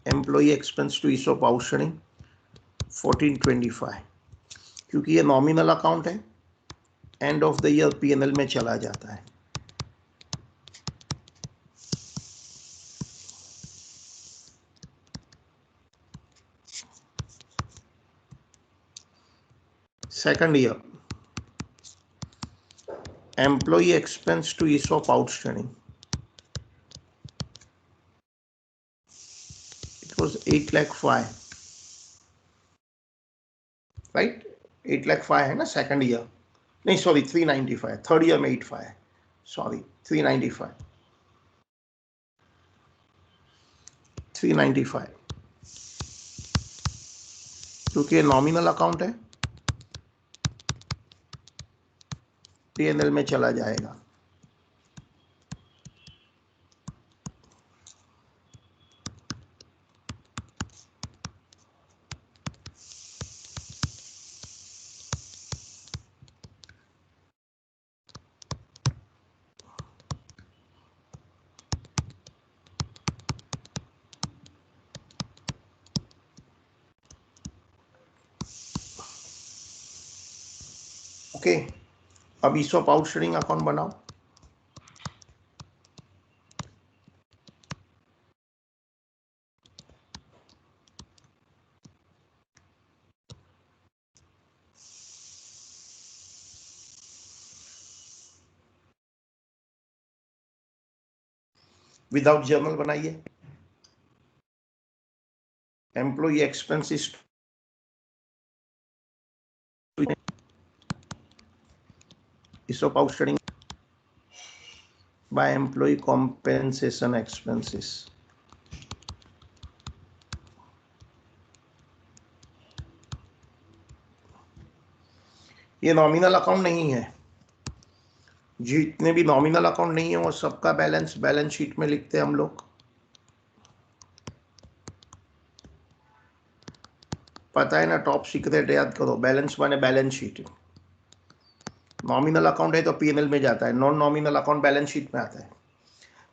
employee expense to ESOP outstanding 1425, क्योंकि ये नॉमिनल अकाउंट है, end of the year PNL में चला जाता है। Second year employee expense to ESOP outstanding, it was 8,05,000, right? 8,05,000 है ना सेकंड ईयर, नहीं सॉरी 395, थर्ड ईयर में 85 है, सॉरी 395, क्योंकि ये नॉमिनल अकाउंट है, पीएनएल में चला जाएगा। ओके, अब ईसॉप आउटस्टैंडिंग अकाउंट बनाओ। विदाउट जर्नल बनाइए। Employee expenses ESOP outstanding by employee compensation expenses. ये नॉमिनल अकाउंट नहीं है, जितने भी नॉमिनल अकाउंट नहीं है वो सबका बैलेंस बैलेंस शीट में लिखते हैं हम लोग। पता है ना, टॉप सीक्रेट याद करो, बैलेंस माने बैलेंस शीट। नॉमिनल अकाउंट है तो पीएनएल में जाता है, non nominal account balance sheet में आता है।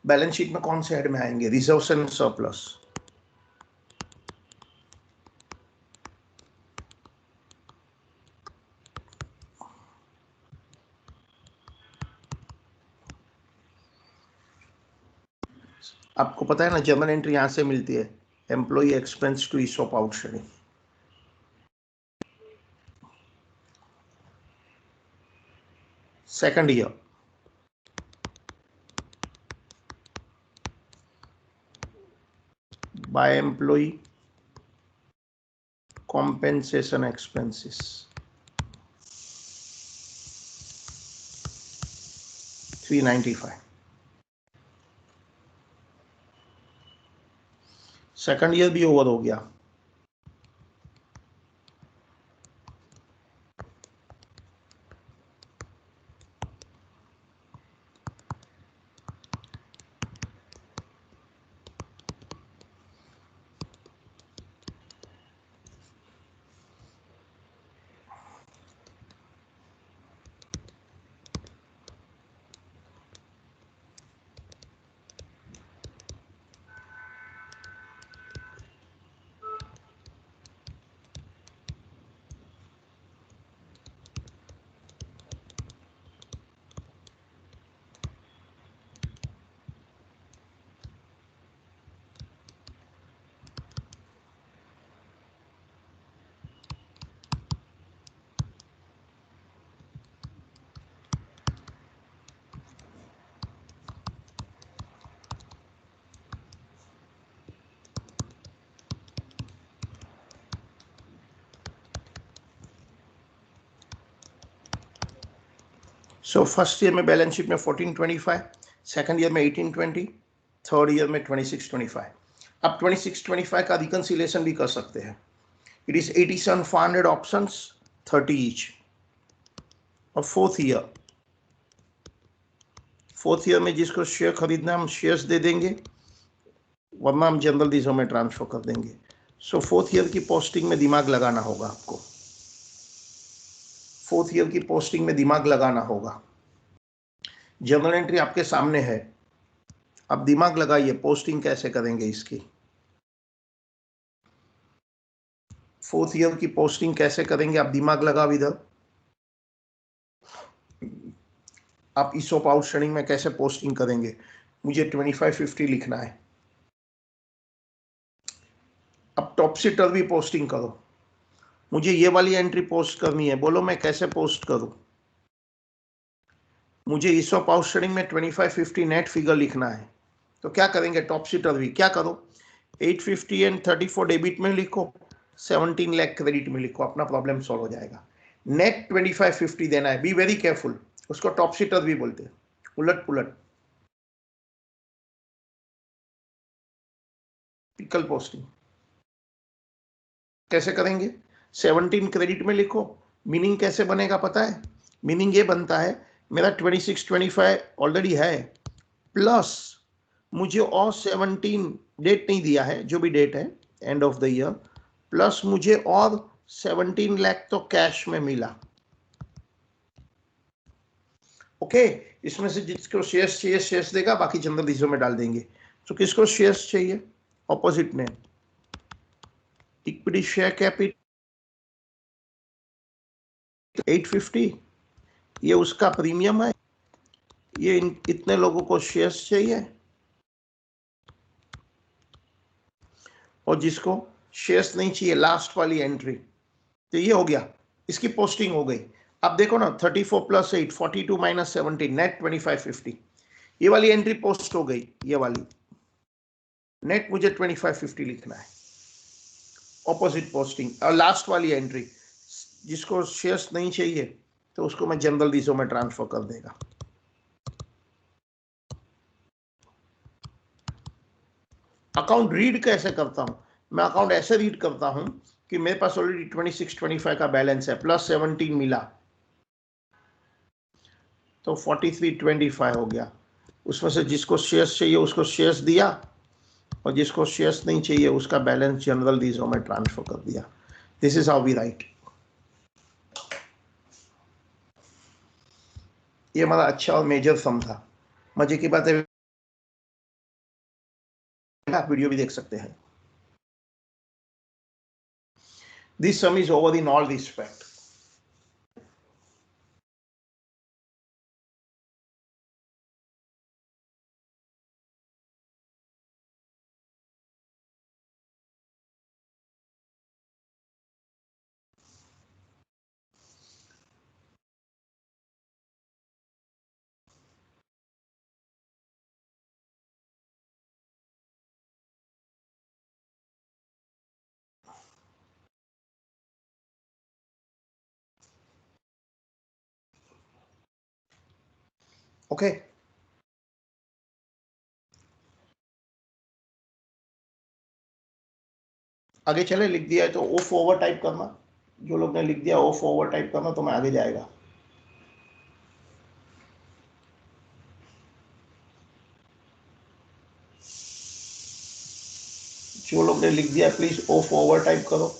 बैलेंस शीट में कौन से हेड में आएंगे? Reserves and surplus. आपको पता है ना, जर्नल एंट्री यहां से मिलती है, employee expense to ESOP outstanding. Second year by employee compensation expenses. $395. Second year भी ओवर हो गया। सो फर्स्ट ईयर में बैलेंस शीट में 1425, सेकंड ईयर में 1820, थर्ड ईयर में 2625। अब 2625 का रिकंसिलेशन भी कर सकते हैं। It is 87,400 options, 30 each. और फोर्थ ईयर में जिसको शेयर खरीदना हम शेयर्स दे देंगे, वरना हम जनरल रिजर्व में ट्रांसफर कर देंगे। सो फोर्थ ईयर की पोस्टिंग में दिमाग लगाना होगा आपको, फोर्थ ईयर की पोस्टिंग में दिमाग लगाना होगा। जर्नल एंट्री आपके सामने है, अब दिमाग लगाइए पोस्टिंग कैसे करेंगे इसकी। फोर्थ ईयर की पोस्टिंग कैसे करेंगे, आप दिमाग लगाओ इधर। आप ESOP आउटस्टैंडिंग में कैसे पोस्टिंग करेंगे? मुझे 2550 लिखना है। अब टॉप सीटर भी पोस्टिंग करो। मुझे ये वाली एंट्री पोस्ट करनी है, बोलो मैं कैसे पोस्ट करूं? मुझे ESOP आउटस्टैंडिंग में 2550 नेट फिगर लिखना है, तो क्या करेंगे? टॉप सीटर भी क्या करो, 850 एंड 34 डेबिट में लिखो, 17 लाख क्रेडिट में लिखो, अपना प्रॉब्लम सॉल्व हो जाएगा। नेट 2550 देना है, बी वेरी केयरफुल। उसको टॉप सीटर भी बोलते हैं, उलट पुलट पिकल पोस्टिंग। कैसे करेंगे? 17 क्रेडिट में लिखो। मीनिंग कैसे बनेगा पता है? मीनिंग ये बनता है, मेरा 2625 ऑलरेडी है, प्लस मुझे और 17 डेट नहीं दिया है, जो भी डेट है end of the year, plus मुझे और 17 लाख तो कैश में मिला। ओके, इसमें से जिसको शेयर्स चाहिए शेयर्स देगा, बाकी जनरल रिजर्व में डाल देंगे। तो किसको शेयर्स चाहिए? ऑपोजिट ने इक्विटी शेयर कैपिटल 850, ये उसका प्रीमियम है, ये इतने लोगों को शेयर्स चाहिए। और जिसको शेयर्स नहीं चाहिए, लास्ट वाली एंट्री, तो ये हो गया, इसकी पोस्टिंग हो गई। अब देखो ना, 34 + 8 42 - 17 नेट 2550, ये वाली एंट्री पोस्ट हो गई। ये वाली नेट मुझे 2550 लिखना है। Opposite posting. और लास्ट वाली एंट्री, जिसको शेयर्स नहीं चाहिए तो उसको मैं जनरल लीजो में ट्रांसफर कर देगा। अकाउंट रीड कैसे करता हूं? मैं अकाउंट ऐसे रीड करता हूं कि मेरे पास ऑलरेडी 26-25 का बैलेंस है, प्लस 17 मिला तो 43-25 हो गया। उसमें से जिसको शेयर्स चाहिए उसको शेयर्स दिया, और जिसको शेयर्स नहीं चाहिए उसका बैलेंस जनरल लीजो में ट्रांसफर कर दिया। This is how we write. ये हमारा अच्छा और मेजर सम था। मजे की बात है, आप वीडियो भी देख सकते हैं। This some is over in all respect. Okay, आगे चले। लिख दिया है तो ओ फॉरवर्ड टाइप करना। जो लोग ने लिख दिया ओ फॉरवर्ड टाइप करना, तो मैं आगे जाएगा। जो लोग ने लिख दिया प्लीज ओ फॉरवर्ड टाइप करो।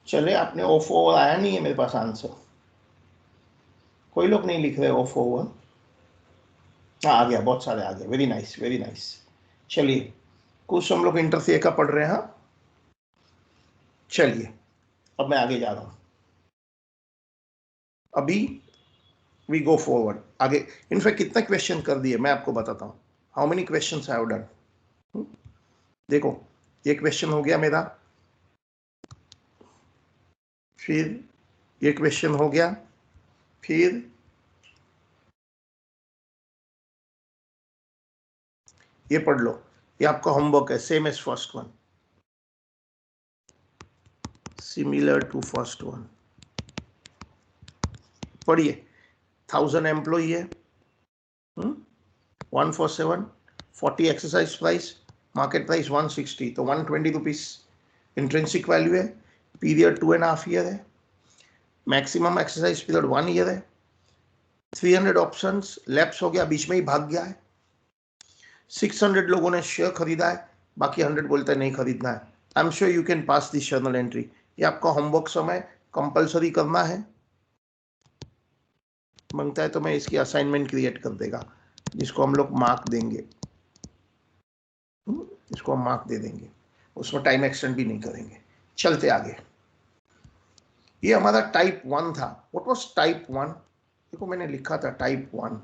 चले, आपने ओ फॉरवर्ड आया नहीं है मेरे पास आंसर। कोई लोग नहीं लिख रहे ओ फॉरवर्ड। हाँ आ गया, बहुत सारे आ गए। Very nice, very nice. चलिए, कुछ हम लोग इंटर सी का पढ़ रहे हैं। चलिए, अब मैं आगे जा रहा हूं। अभी वी गो फॉरवर्ड आगे। इनफैक्ट कितने क्वेश्चन कर दिए मैं आपको बताता हूं। How many questions I have done. देखो, ये क्वेश्चन हो गया मेरा, फिर ये क्वेश्चन हो गया, फिर ये पढ़ लो। ये आपका होमवर्क है, same as first one, similar to first one. पढ़िए। 1000 एम्प्लॉई है, 147, 40 एक्सरसाइज प्राइस, मार्केट प्राइस 160, तो 120 रुपीज इंट्रेंसिक वैल्यू है। पीरियड 2.5 ईयर है। मैक्सिमम एक्सरसाइज पीरियड 1 ईयर है। 300 ऑप्शंस लैप्स हो गया, बीच में ही भाग गया है। 600 लोगों ने शेयर खरीदा है, बाकी 100 बोलते हैं नहीं खरीदना है। I am sure you can pass this journal entry. ये आपका होमवर्क समय कंपलसरी करना है। मांगता है तो मैं इसकी असाइनमेंट क्रिएट कर देगा, जिसको हम लोग मार्क देंगे। इसको हम मार्क दे देंगे, उसमें टाइम एक्सटेंड भी नहीं करेंगे। चलते आगे। ये हमारा टाइप 1 था। What was type 1? देखो मैंने लिखा था टाइप 1,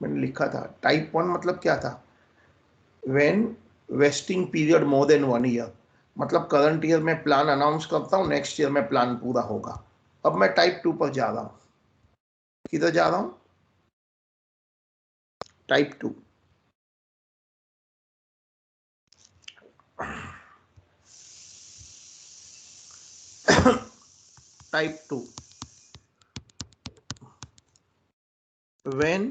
मैंने लिखा था टाइप 1 मतलब क्या था? When vesting period more than 1 year. मतलब करंट ईयर में प्लान अनाउंस करता हूं, नेक्स्ट ईयर में प्लान पूरा होगा। अब मैं टाइप 2 पर जा रहा हूं। किधर जा रहा हूं? Type 2। Type 2, when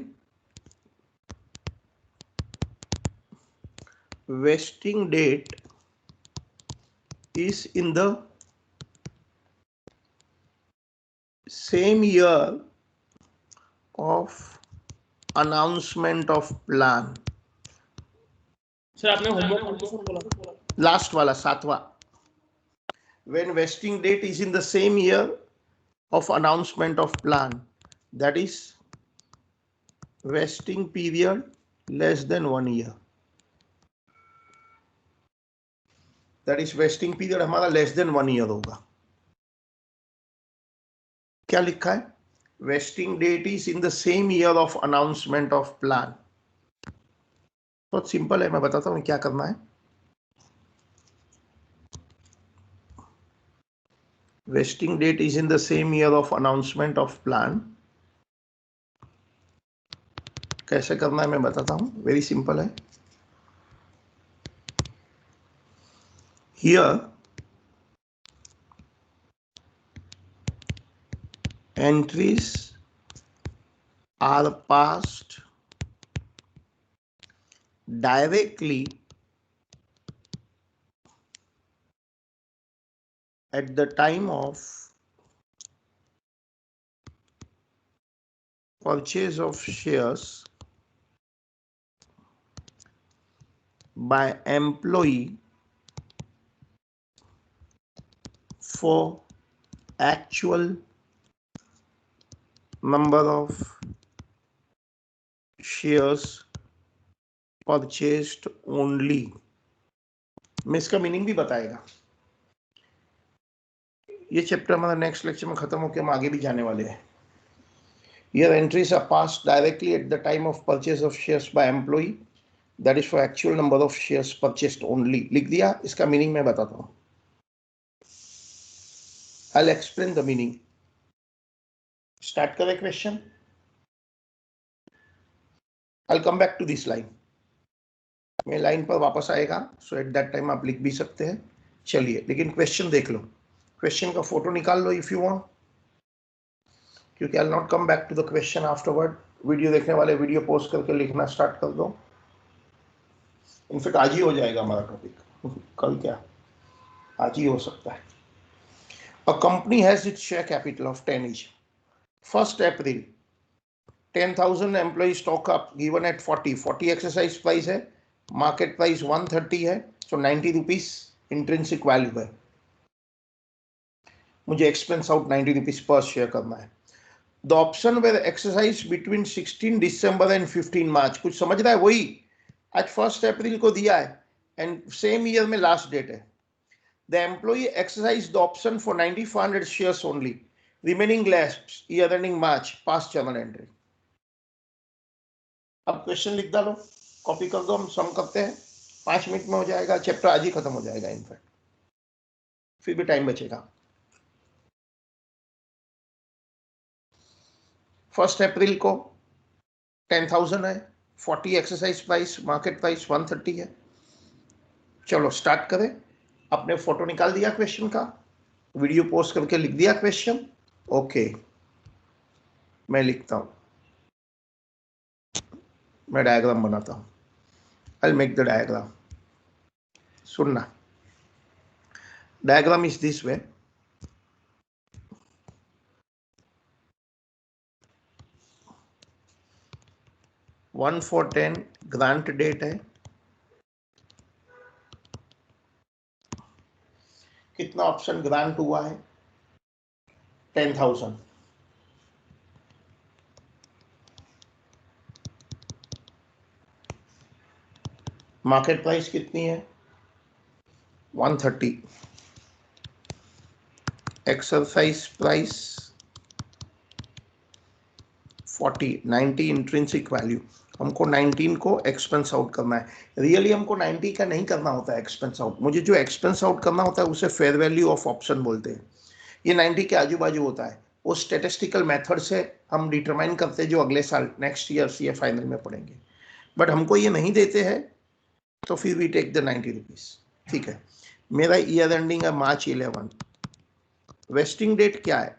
vesting date is in the same year of announcement of plan. Sir आपने होमवर्क बोला लास्ट वाला 7वां. When vesting date is in the same year of announcement of plan, that is vesting period less than 1 year. That is vesting period हमारा less than 1 year होगा. क्या लिखा है? Vesting date is in the same year of announcement of plan. बहुत simple है, मैं बताता हूँ क्या करना है. Vesting date is in the same year of announcement of plan. कैसे करना है मैं बताता हूँ. वेरी सिंपल है. Here entries are passed directly at the time of purchase of shares by employee for actual number of shares purchased only. मैं इसका meaning भी बताएगा. ये चैप्टर हमारा नेक्स्ट लेक्चर में खत्म होकर हम आगे भी जाने वाले हैं. Here entries are passed directly at the time of purchase of shares by employee, that is for actual number of shares purchased only. लिख दिया. इसका मीनिंग मैं बताता हूँ. I'll explain the meaning. Start करें question. I'll come back to this line. मैं line पर वापस आएगा, so at that time आप लिख भी सकते हैं. चलिए, लेकिन क्वेश्चन देख लो. क्वेश्चन का फोटो निकाल लो if you want, क्योंकि I'll not come back to the question afterward. Video देखने वाले वीडियो पोस्ट करके लिखना स्टार्ट कर दो. इनफैक्ट आज ही हो जाएगा हमारा टॉपिक. कल क्या, आज ही हो सकता है. A company has its share capital of 10 each. 1st April 10,000 employee stock up given at 40 exercise price है, market price 130 है, so 90 rupees intrinsic value है. मुझे expense out 90 rupees per share करना है. The option were exercised between 16 December and 15 March. कुछ समझ रहा है? वही आज 1st April को दिया है and same year में last date है. The employee exercised the option for 9,500 shares only. Remaining lapse year ending March. Past journal entry. अब क्वेश्चन लिख डालो, कॉपी कर दो. हम सम करते हैं. 5 मिनट में हो जाएगा. चैप्टर आज ही खत्म हो जाएगा. इनफैक्ट फिर भी टाइम बचेगा. 1st अप्रैल को 10,000 है, 40 एक्सरसाइज प्राइस, मार्केट प्राइस 130 है. चलो स्टार्ट करें. आपने फोटो निकाल दिया क्वेश्चन का, वीडियो पोस्ट करके लिख दिया क्वेश्चन. ओके, मैं लिखता हूं, मैं डायग्राम बनाता हूं. I will make the diagram. सुनना, diagram is this way. One 410 grant date है. कितना ऑप्शन ग्रांट हुआ है? 10,000. मार्केट प्राइस कितनी है? 130. Exercise price 40. 90 intrinsic value. हमको 19 को एक्सपेंस आउट करना है. रियली हमको 90 का नहीं करना होता है एक्सपेंस आउट. मुझे जो एक्सपेंस आउट करना होता है उसे फेयर वैल्यू ऑफ ऑप्शन बोलते हैं. ये 90 के आजू बाजू होता है. वो स्टेटिस्टिकल मेथड से हम डिटरमाइन करते हैं, जो अगले साल नेक्स्ट ईयर सीए फाइनल में पढ़ेंगे. बट हमको ये नहीं देते हैं, तो फिर वी टेक द 90 रुपीज. ठीक है. मेरा ईयर एंडिंग है March 11. वेस्टिंग डेट क्या है?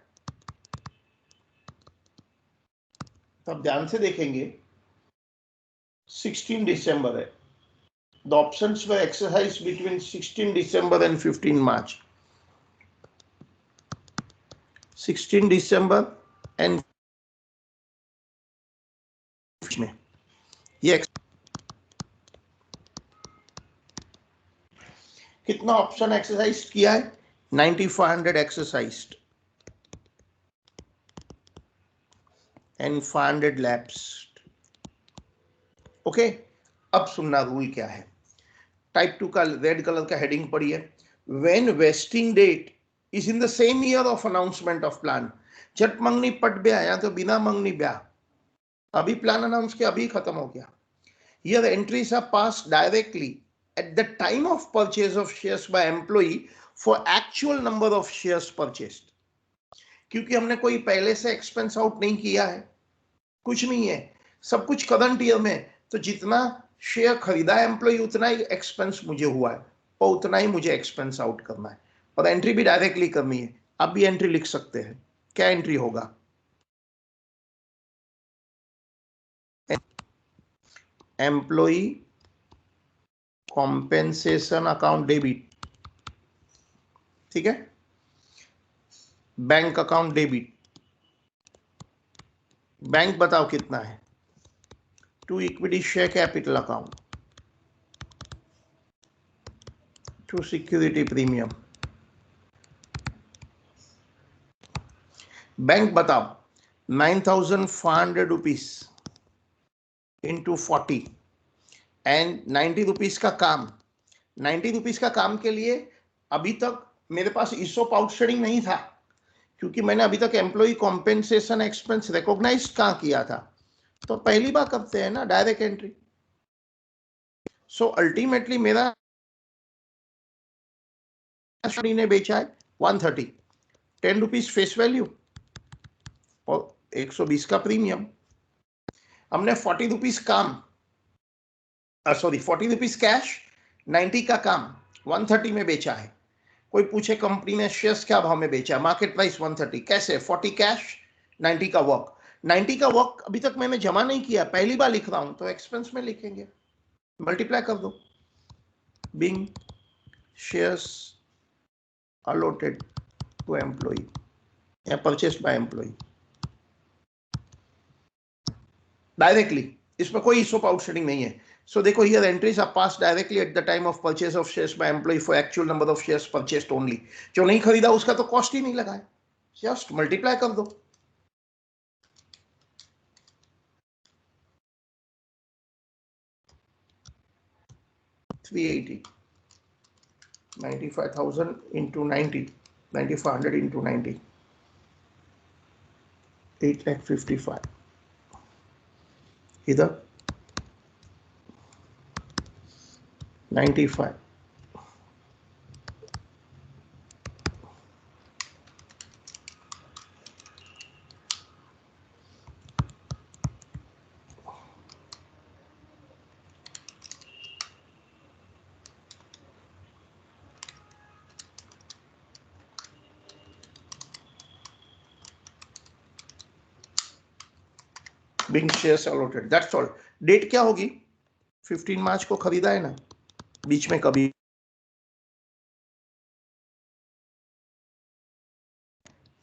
तब ध्यान से देखेंगे, 16 दिसंबर है. The options were exercise between 16 December and 15 March. 16 December and में ये कितना ऑप्शन एक्सरसाइज किया है? 9500 एक्सरसाइज्ड एंड 500 लैप्स्ड। ओके, अब सुनना रूल क्या है। टाइप 2 का रेड कलर का हेडिंग पढ़िए। When vesting date is in the same year of announcement of plan. झट मंगनी पट ब्या या तो बिना मंगनी ब्या, अभी प्लान अनाउंस किया, अभी खत्म हो गया। Here the entries are passed directly at the time of purchase of shares by employee for actual number of shares purchased। क्योंकि हमने कोई पहले से एक्सपेंस आउट नहीं किया है, कुछ नहीं है, सब कुछ करंट ईयर में, तो जितना शेयर खरीदा है एम्प्लॉय उतना ही एक्सपेंस मुझे हुआ है और उतना ही मुझे एक्सपेंस आउट करना है, और एंट्री भी डायरेक्टली करनी है। आप भी एंट्री लिख सकते हैं। क्या एंट्री होगा? एम्प्लॉय कॉम्पेंसेशन अकाउंट डेबिट, ठीक है। बैंक अकाउंट डेबिट, बैंक बताओ कितना है? To equity share capital account, to security premium. Bank बताओ 9500 रुपीज इंटू 40 एंड 90 रुपीज का काम। 90 रुपीज का काम के लिए अभी तक मेरे पास ईसोप आउटस्टैंडिंग नहीं था, क्योंकि मैंने अभी तक एम्प्लॉय कॉम्पेंसेशन एक्सपेंस रिकॉग्नाइज कहां किया था, तो पहली बार करते हैं ना डायरेक्ट एंट्री। सो अल्टीमेटली मेरा ने बेचा है 130, 10 रुपीज फेस वैल्यू और 120 का प्रीमियम। हमने 40 रुपीज काम, सॉरी 40 रुपीज कैश, 90 का काम 130 में बेचा है। कोई पूछे कंपनी ने शेयर्स क्या भाव में बेचा, मार्केट प्राइस 130, कैसे? 40 कैश, 90 का वर्क। 90 का वर्क अभी तक मैंने जमा नहीं किया, पहली बार लिख रहा हूं, तो एक्सपेंस में लिखेंगे, मल्टीप्लाई कर दो। Being shares allotted to employee या परचेस्ड बाय एम्प्लॉय डायरेक्टली, इसमें कोई ईसोप आउटस्टैंडिंग नहीं है। So देखो, here the entries are passed directly at the time of purchase of shares by employee for actual number of shares purchased only। जो नहीं खरीदा उसका तो कॉस्ट ही नहीं लगा है, जस्ट मल्टीप्लाई कर दो। $380, 95,000 into 90, 9,500 into 90, 8,55। इधर 95, being shares allotted, that's all। Date क्या होगी? 15 मार्च को खरीदा है ना, बीच में कभी।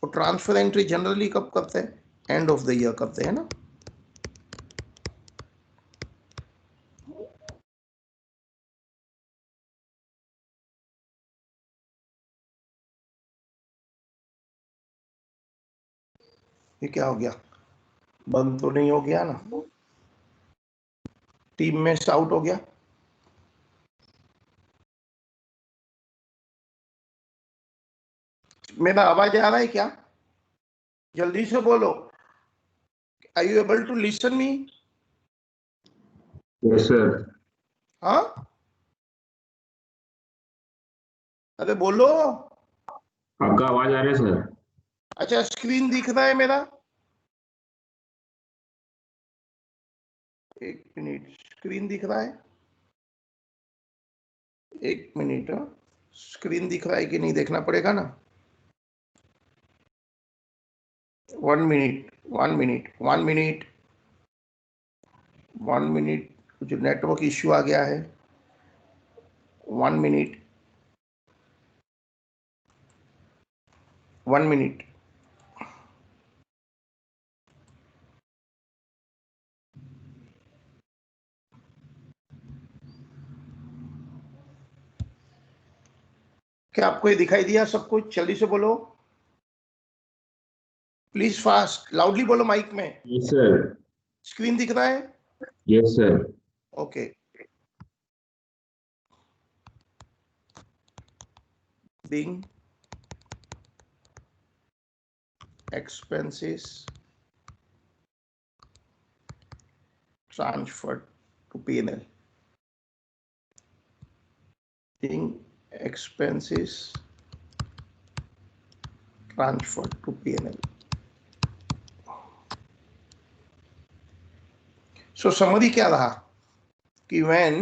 और ट्रांसफर एंट्री जनरली कब करते हैं? एंड ऑफ द ईयर करते हैं ना। ये क्या हो गया? बंद तो नहीं हो गया ना? टीम में से आउट हो गया? मेरा आवाज आ रहा है क्या? जल्दी से बोलो। Are you able to listen me? Yes sir. हाँ, अरे बोलो। आपका आवाज आ रहा है सर। अच्छा, स्क्रीन दिख रहा है मेरा? एक मिनट, स्क्रीन दिख रहा है? एक मिनट, स्क्रीन दिख रहा है कि नहीं देखना पड़ेगा ना। 1 मिनट, 1 मिनट, 1 मिनट, 1 मिनट, कुछ नेटवर्क इश्यू आ गया है। 1 मिनट, 1 मिनट। क्या आपको ये दिखाई दिया सब कुछ? जल्दी से बोलो प्लीज, फास्ट, लाउडली बोलो माइक में। Yes sir. स्क्रीन दिख रहा है? Yes sir. Okay. being expenses transferred to P&L. being expenses transferred to P&L. So summary क्या रहा कि when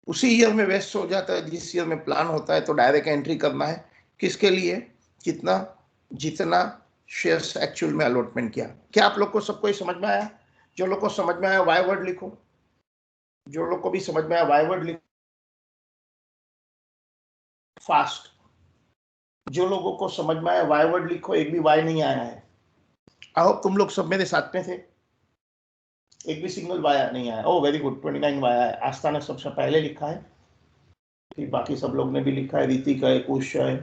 उसी ईयर में वेस्ट हो जाता है जिस ईयर में प्लान होता है, तो डायरेक्ट एंट्री करना है किसके लिए? कितना, जितना शेयर्स एक्चुअल में अलॉटमेंट किया। क्या आप लोग को सबको ये समझ में आया? जो लोग को समझ में आया वाई वर्ड लिखो, जो लोग को भी समझ में आया वाई वर्ड लिखो फास्ट। जो लोगों को समझ में आया वाई वर्ड लिखो, एक भी वाई नहीं आया है। आओ तुम लोग सब मेरे साथ में थे, एक भी सिंगल वाया नहीं आया। ओ वेरी गुड, 29 वाया है। आस्था ने सबसे पहले लिखा है, फिर बाकी सब लोग ने भी लिखा है, रीतिका है, कुश है,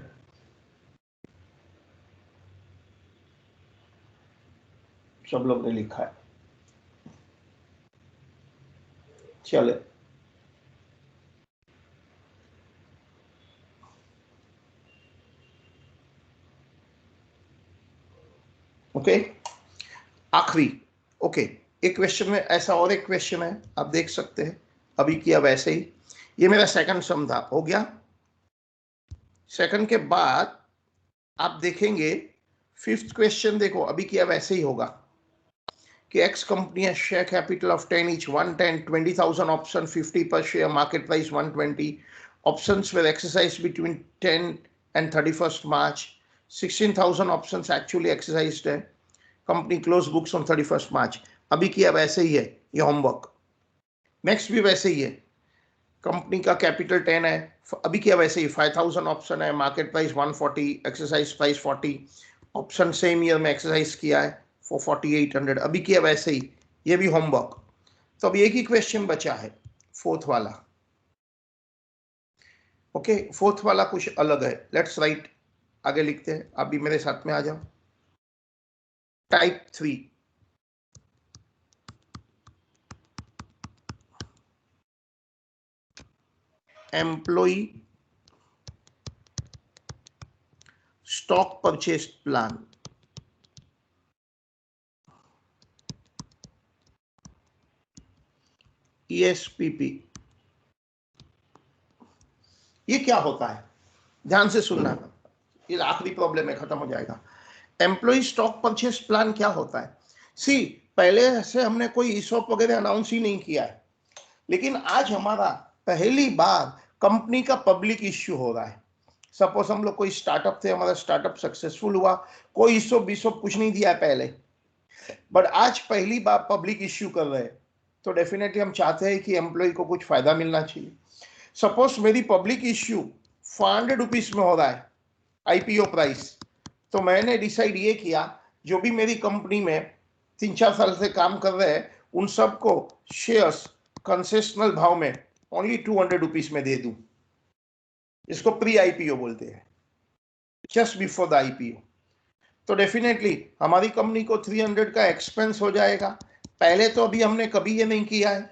सब लोग ने लिखा है। चले ओके, आखिरी ओके। एक क्वेश्चन में ऐसा और एक क्वेश्चन है, आप देख सकते हैं अभी किया वैसे ही। ये मेरा सेकंड सम था, हो गया। सेकंड के बाद आप देखेंगे फिफ्थ क्वेश्चन, देखो अभी किया वैसे ही होगा कि एक्स कंपनी है, share capital of 10 each, 110, 20,000 option, 50 per share, market price 120, options were exercised between 10 and 31st March, 16,000 options actually exercised है, company close books on 31st March। अभी किया वैसे ही है ये होमवर्क। नेक्स्ट भी वैसे ही है, कंपनी का कैपिटल 10 है, अभी किया वैसे ही, 5,000 ऑप्शन है, market price 140, exercise price 40, option same year में एक्सरसाइज किया है फॉर 4800, अभी किया वैसे ही, ये भी होमवर्क। तो अब एक ही क्वेश्चन बचा है, फोर्थ वाला। ओके, फोर्थ वाला कुछ अलग है, लेट्स राइट, आगे लिखते हैं, आप भी मेरे साथ में आ जाओ। Type 3, employee stock purchase plan. ESPP, ये क्या होता है? ध्यान से सुनना, ये आखिरी प्रॉब्लम है, खत्म हो जाएगा। एम्प्लॉय स्टॉक परचेस प्लान क्या होता है? सी, पहले से हमने कोई ईसॉप वगैरह अनाउंस ही नहीं किया है, लेकिन आज हमारा पहली बार कंपनी का पब्लिक इश्यू हो रहा है। सपोज हम लोग कोई स्टार्टअप थे, हमारा स्टार्टअप सक्सेसफुल हुआ, कोई ईसॉप बीसॉप कुछ नहीं दिया है पहले, बट आज पहली बार पब्लिक इश्यू कर रहे हैं, तो डेफिनेटली हम चाहते हैं कि एम्प्लॉय को कुछ फायदा मिलना चाहिए। सपोज मेरी पब्लिक इश्यू 400 रुपीज में हो रहा है आईपीओ प्राइस, तो मैंने डिसाइड ये किया जो भी मेरी कंपनी में 3-4 साल से काम कर रहे हैं उन सबको शेयर्स कंसेशनल भाव में ओनली 200 रुपीज में दे दूं। इसको प्री आईपीओ बोलते हैं, जस्ट बिफोर द आईपीओ। तो डेफिनेटली हमारी कंपनी को 300 का एक्सपेंस हो जाएगा। पहले तो अभी हमने कभी ये नहीं किया है,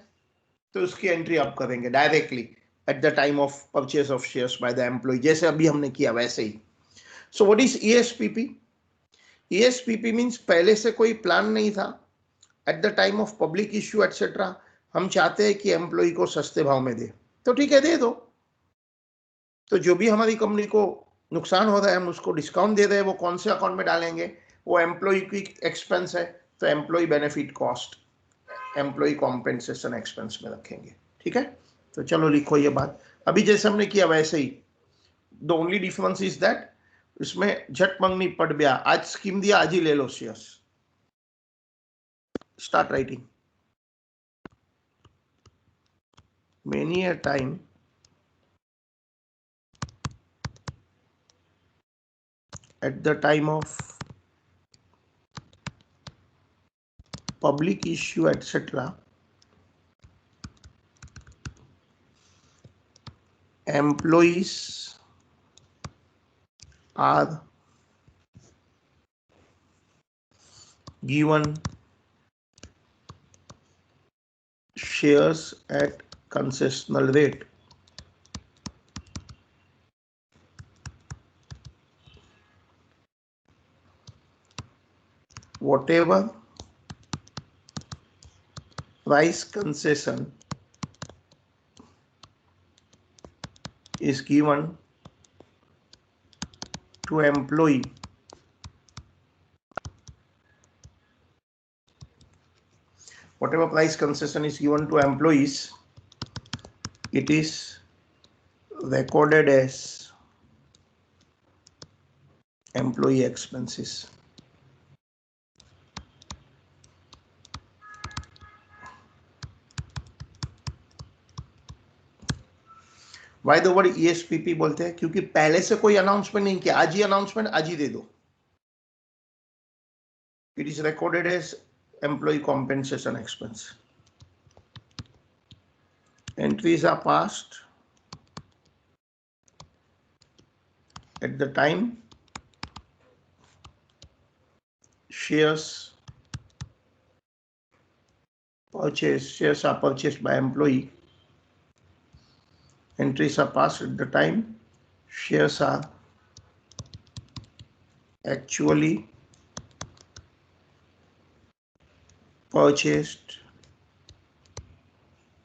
तो उसकी एंट्री आप करेंगे directly at the time of purchase of shares by the employee, जैसे अभी हमने किया वैसे ही। So what is ESPP? ESPP means पहले से कोई प्लान नहीं था, at the time of public issue etcetera हम चाहते हैं कि एम्प्लॉय को सस्ते भाव में दे, तो ठीक है दे दो। तो जो भी हमारी कंपनी को नुकसान हो रहा है हम उसको डिस्काउंट दे रहे हैं, वो कौन से अकाउंट में डालेंगे? वो एम्प्लॉय की एक्सपेंस है, तो employee benefit cost, employee compensation expense में रखेंगे। ठीक है, तो चलो लिखो ये बात, अभी जैसे हमने किया वैसे ही। The only difference is that इसमें झट मंगनी पड़ गया, आज स्कीम दिया आज ही ले लो shares. Start writing. Many a time at the time of public issue etc, employees are given shares at concessional rate. Whatever price concession is given to employee whatever price concession is given to employees, it is recorded as employee expenses. Why the word ESPP बोलते हैं? क्योंकि पहले से कोई announcement नहीं किया, आज ही announcement आज ही दे दो. It is recorded as employee compensation expense. Entries are passed at the time shares are purchased by employee. Entries are passed at the time shares are actually purchased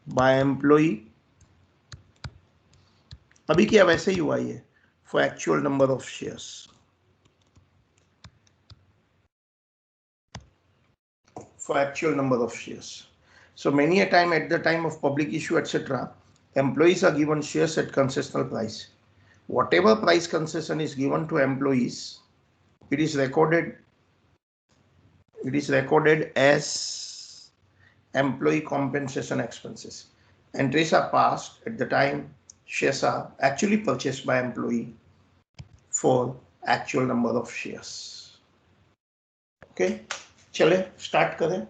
by employee. अभी क्या वैसे ही हुआ ये for actual number of shares. For actual number of shares. So many a time at the time of public issue, etc., employees are given shares at concessional price. Whatever price concession is given to employees, it is recorded as employee compensation expenses. Entries are passed at the time shares are actually purchased by employee for actual number of shares. Okay, चले start करें.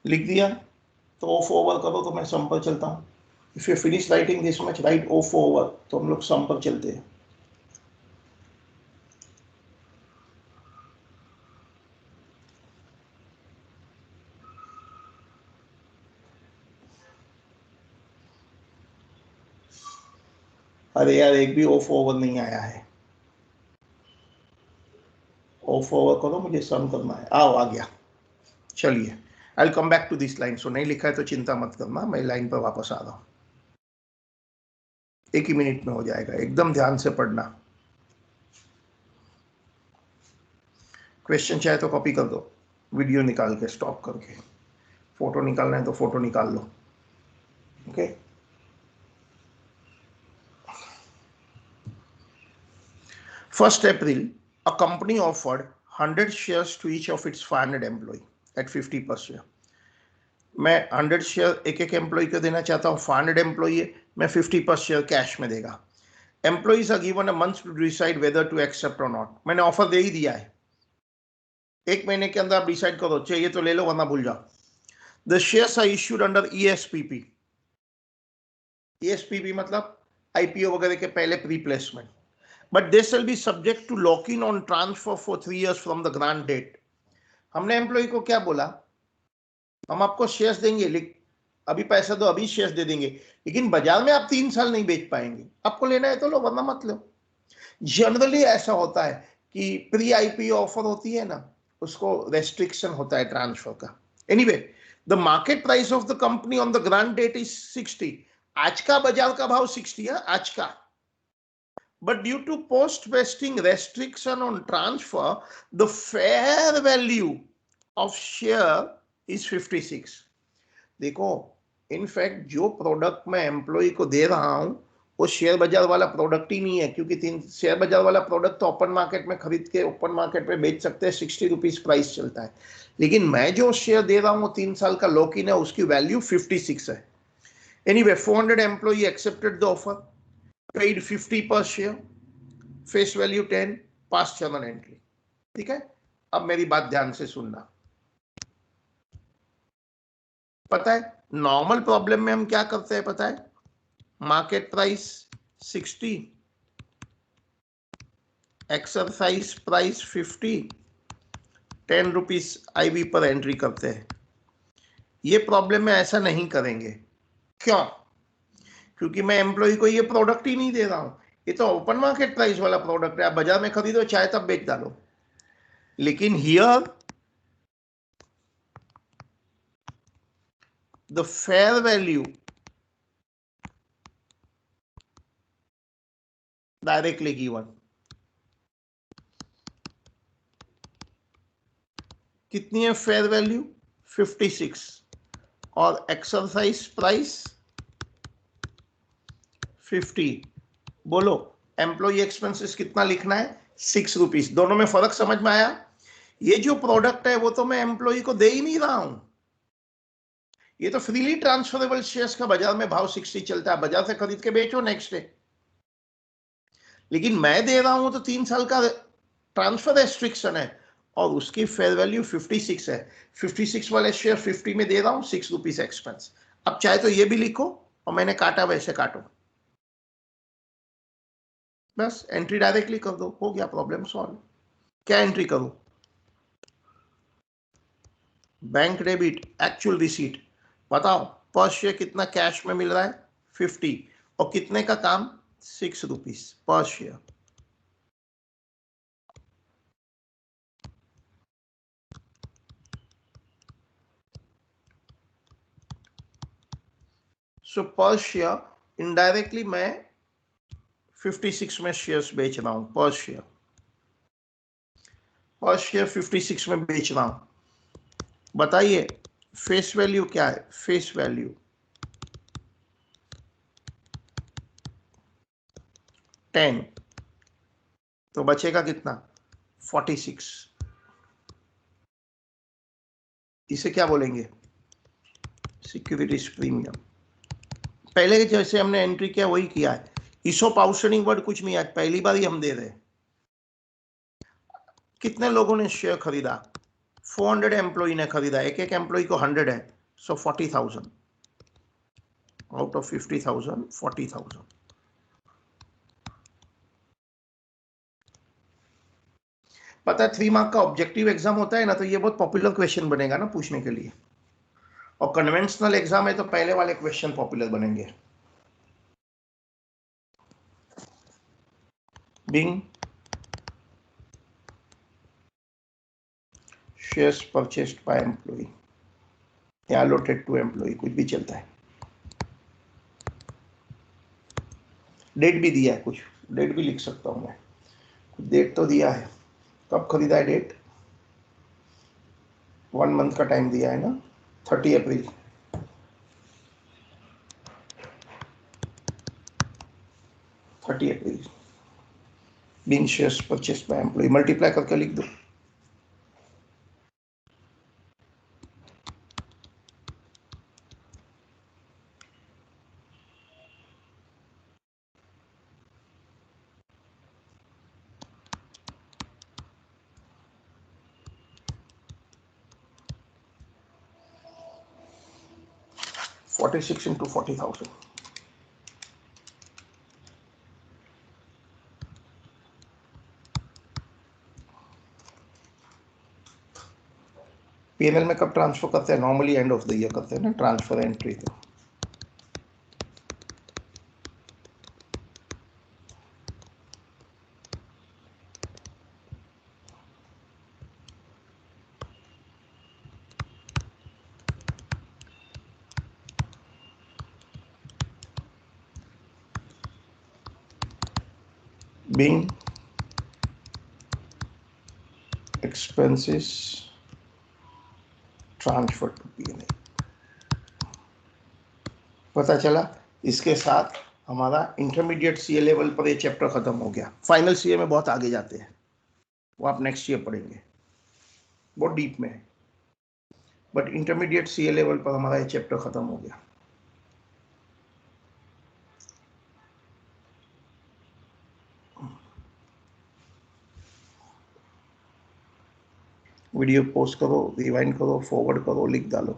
लिख दिया तो of over करो तो मैं सम पर चलता हूं. If you finish writing this much, right of over, तो हम लोग सम पर चलते हैं. अरे यार एक भी ऑफ ओवर नहीं आया है. ऑफ ओवर करो, मुझे सम करना है. आओ आ गया. चलिए I will come back to this line. So नहीं लिखा है तो चिंता मत करना, मैं लाइन पर वापस आ रहा हूं. एक ही मिनट में हो जाएगा, एकदम ध्यान से पढ़ना. क्वेश्चन चाहे तो कॉपी कर दो, वीडियो निकाल के स्टॉप करके. फोटो निकालना है तो फोटो निकाल लो. Okay First April, a company offered 100 shares to each of its 500 employee at 50 per share. मैं 100 शेयर एक एक एम्प्लॉय को देना चाहता हूँ. 500 एम्प्लॉय है, मैं 50 पर शेयर कैश में देगा. Employees are given a month to decide whether to accept or not. मैंने ऑफर दे ही दिया है. एक महीने के अंदर आप डिसाइड करो, चाहिए तो ले लो वरना भूल जाओ. The shares are issued under ESPP. ESPP मतलब IPO वगैरह के पहले pre placement. But this will be subject to lock-in on transfer for 3 years from the grant date. हमने एम्प्लॉय को क्या बोला, हम आपको शेयर्स देंगे, अभी पैसा दो, अभी शेयर्स दे देंगे, लेकिन बाजार में आप 3 साल नहीं बेच पाएंगे. आपको लेना है तो लो वरना मत लो. जनरली ऐसा होता है कि प्री IPO ऑफर होती है ना, उसको रेस्ट्रिक्शन होता है ट्रांसफर का. Anyway, the market price of the company on the grant date is 60. आज का बाजार का भाव 60 है आज का. But due to post-vesting restriction on transfer, the fair value of share is 56. देखो, इनफैक्ट जो प्रोडक्ट मैं एम्प्लॉय को दे रहा हूं वो शेयर बाजार वाला प्रोडक्ट ही नहीं है, क्योंकि शेयर बाजार वाला प्रोडक्ट तो ओपन मार्केट में खरीद के ओपन मार्केट में बेच सकते हैं. 60 रुपीज प्राइस चलता है. लेकिन मैं जो शेयर दे रहा हूं वो 3 साल का लॉक इन है, उसकी वैल्यू 56 है. Anyway, 400 employ accepted the offer, paid 50 per share, face value 10, past journal entry. ठीक है, अब मेरी बात ध्यान से सुनना। पता है नॉर्मल प्रॉब्लम में हम क्या करते हैं पता है, market price 60, exercise price 50, 10 rupees IV पर एंट्री करते हैं। ये प्रॉब्लम में ऐसा नहीं करेंगे। क्यों? क्योंकि मैं एम्प्लॉय को ये प्रोडक्ट ही नहीं दे रहा हूं, ये तो ओपन मार्केट प्राइस वाला प्रोडक्ट है, आप बाजार में खरीदो चाहे तब बेच डालो। लेकिन here the fair value directly given. कितनी है फेयर वैल्यू? 56 और एक्सरसाइज प्राइस 50। बोलो एम्प्लॉय एक्सपेंसेस कितना लिखना है? 6 रुपीज। दोनों में फर्क समझ में आया? ये जो प्रोडक्ट है वो तो मैं एम्प्लॉय को दे ही नहीं रहा हूं, ये तो फ्रीली ट्रांसफरेबल शेयर्स का बाजार में भाव 60 चलता है, बाजार से खरीद के बेचो नेक्स्ट डे। लेकिन मैं दे रहा हूं तो 3 साल का ट्रांसफर रेस्ट्रिक्शन है और उसकी फेयर वैल्यू 56 है। 56 वाले शेयर 50 में दे रहा हूं, 6 रुपीज एक्सपेंस। अब चाहे तो ये भी लिखो और मैंने काटा वैसे काटो, बस एंट्री डायरेक्टली कर दो, हो गया प्रॉब्लम सॉल्व। क्या एंट्री करूं? Bank debit, actual receipt. बताओ पर शेयर कितना कैश में मिल रहा है? 50 और कितने का काम? 6 रुपीज पर शेयर। सो पर शेयर इनडायरेक्टली मैं 56 में शेयर्स बेच रहा हूं, पर शेयर 56 में बेच रहा हूं। बताइए फेस वैल्यू क्या है? फेस वैल्यू 10, तो बचेगा कितना? 46। इसे क्या बोलेंगे? Securities premium. पहले जैसे हमने एंट्री किया वही किया है, ईसोप आउटस्टैंडिंग वर्ड कुछ नहीं है, पहली बार ही हम दे रहे हैं। कितने लोगों ने शेयर खरीदा? 400 एम्प्लॉय ने खरीदा, एक एक एम्प्लॉय को 100 है, सो 40,000 आउट ऑफ 50,000, 40,000। पता है 3 मार्क का ऑब्जेक्टिव एग्जाम होता है ना, तो ये बहुत पॉपुलर क्वेश्चन बनेगा ना पूछने के लिए, और कन्वेंशनल एग्जाम है तो पहले वाले क्वेश्चन पॉपुलर बनेंगे। Being shares purchased by employee या allotted to employee, कुछ भी चलता है। डेट भी दिया है, कुछ डेट भी लिख सकता हूं मैं, कुछ डेट तो दिया है। कब खरीदा है? डेट 1 मंथ का टाइम दिया है ना, 30 अप्रैल। Being shares purchased by employee, multiply करके लिख दो। $46 into 40,000। पीएनएल में कब ट्रांसफर करते हैं? Normally and of the year करते हैं ना ट्रांसफर एंट्री। तो being expenses transferred to P&L। पता चला? इसके साथ हमारा इंटरमीडिएट सीए लेवल पर ये चैप्टर खत्म हो गया। फाइनल सीए में बहुत आगे जाते हैं, वो आप नेक्स्ट ईयर पढ़ेंगे, बहुत डीप में है, बट इंटरमीडिएट सीए लेवल पर हमारा ये चैप्टर खत्म हो गया। वीडियो पोस्ट करो, रिवाइंड करो, फॉरवर्ड करो, लिख डालो।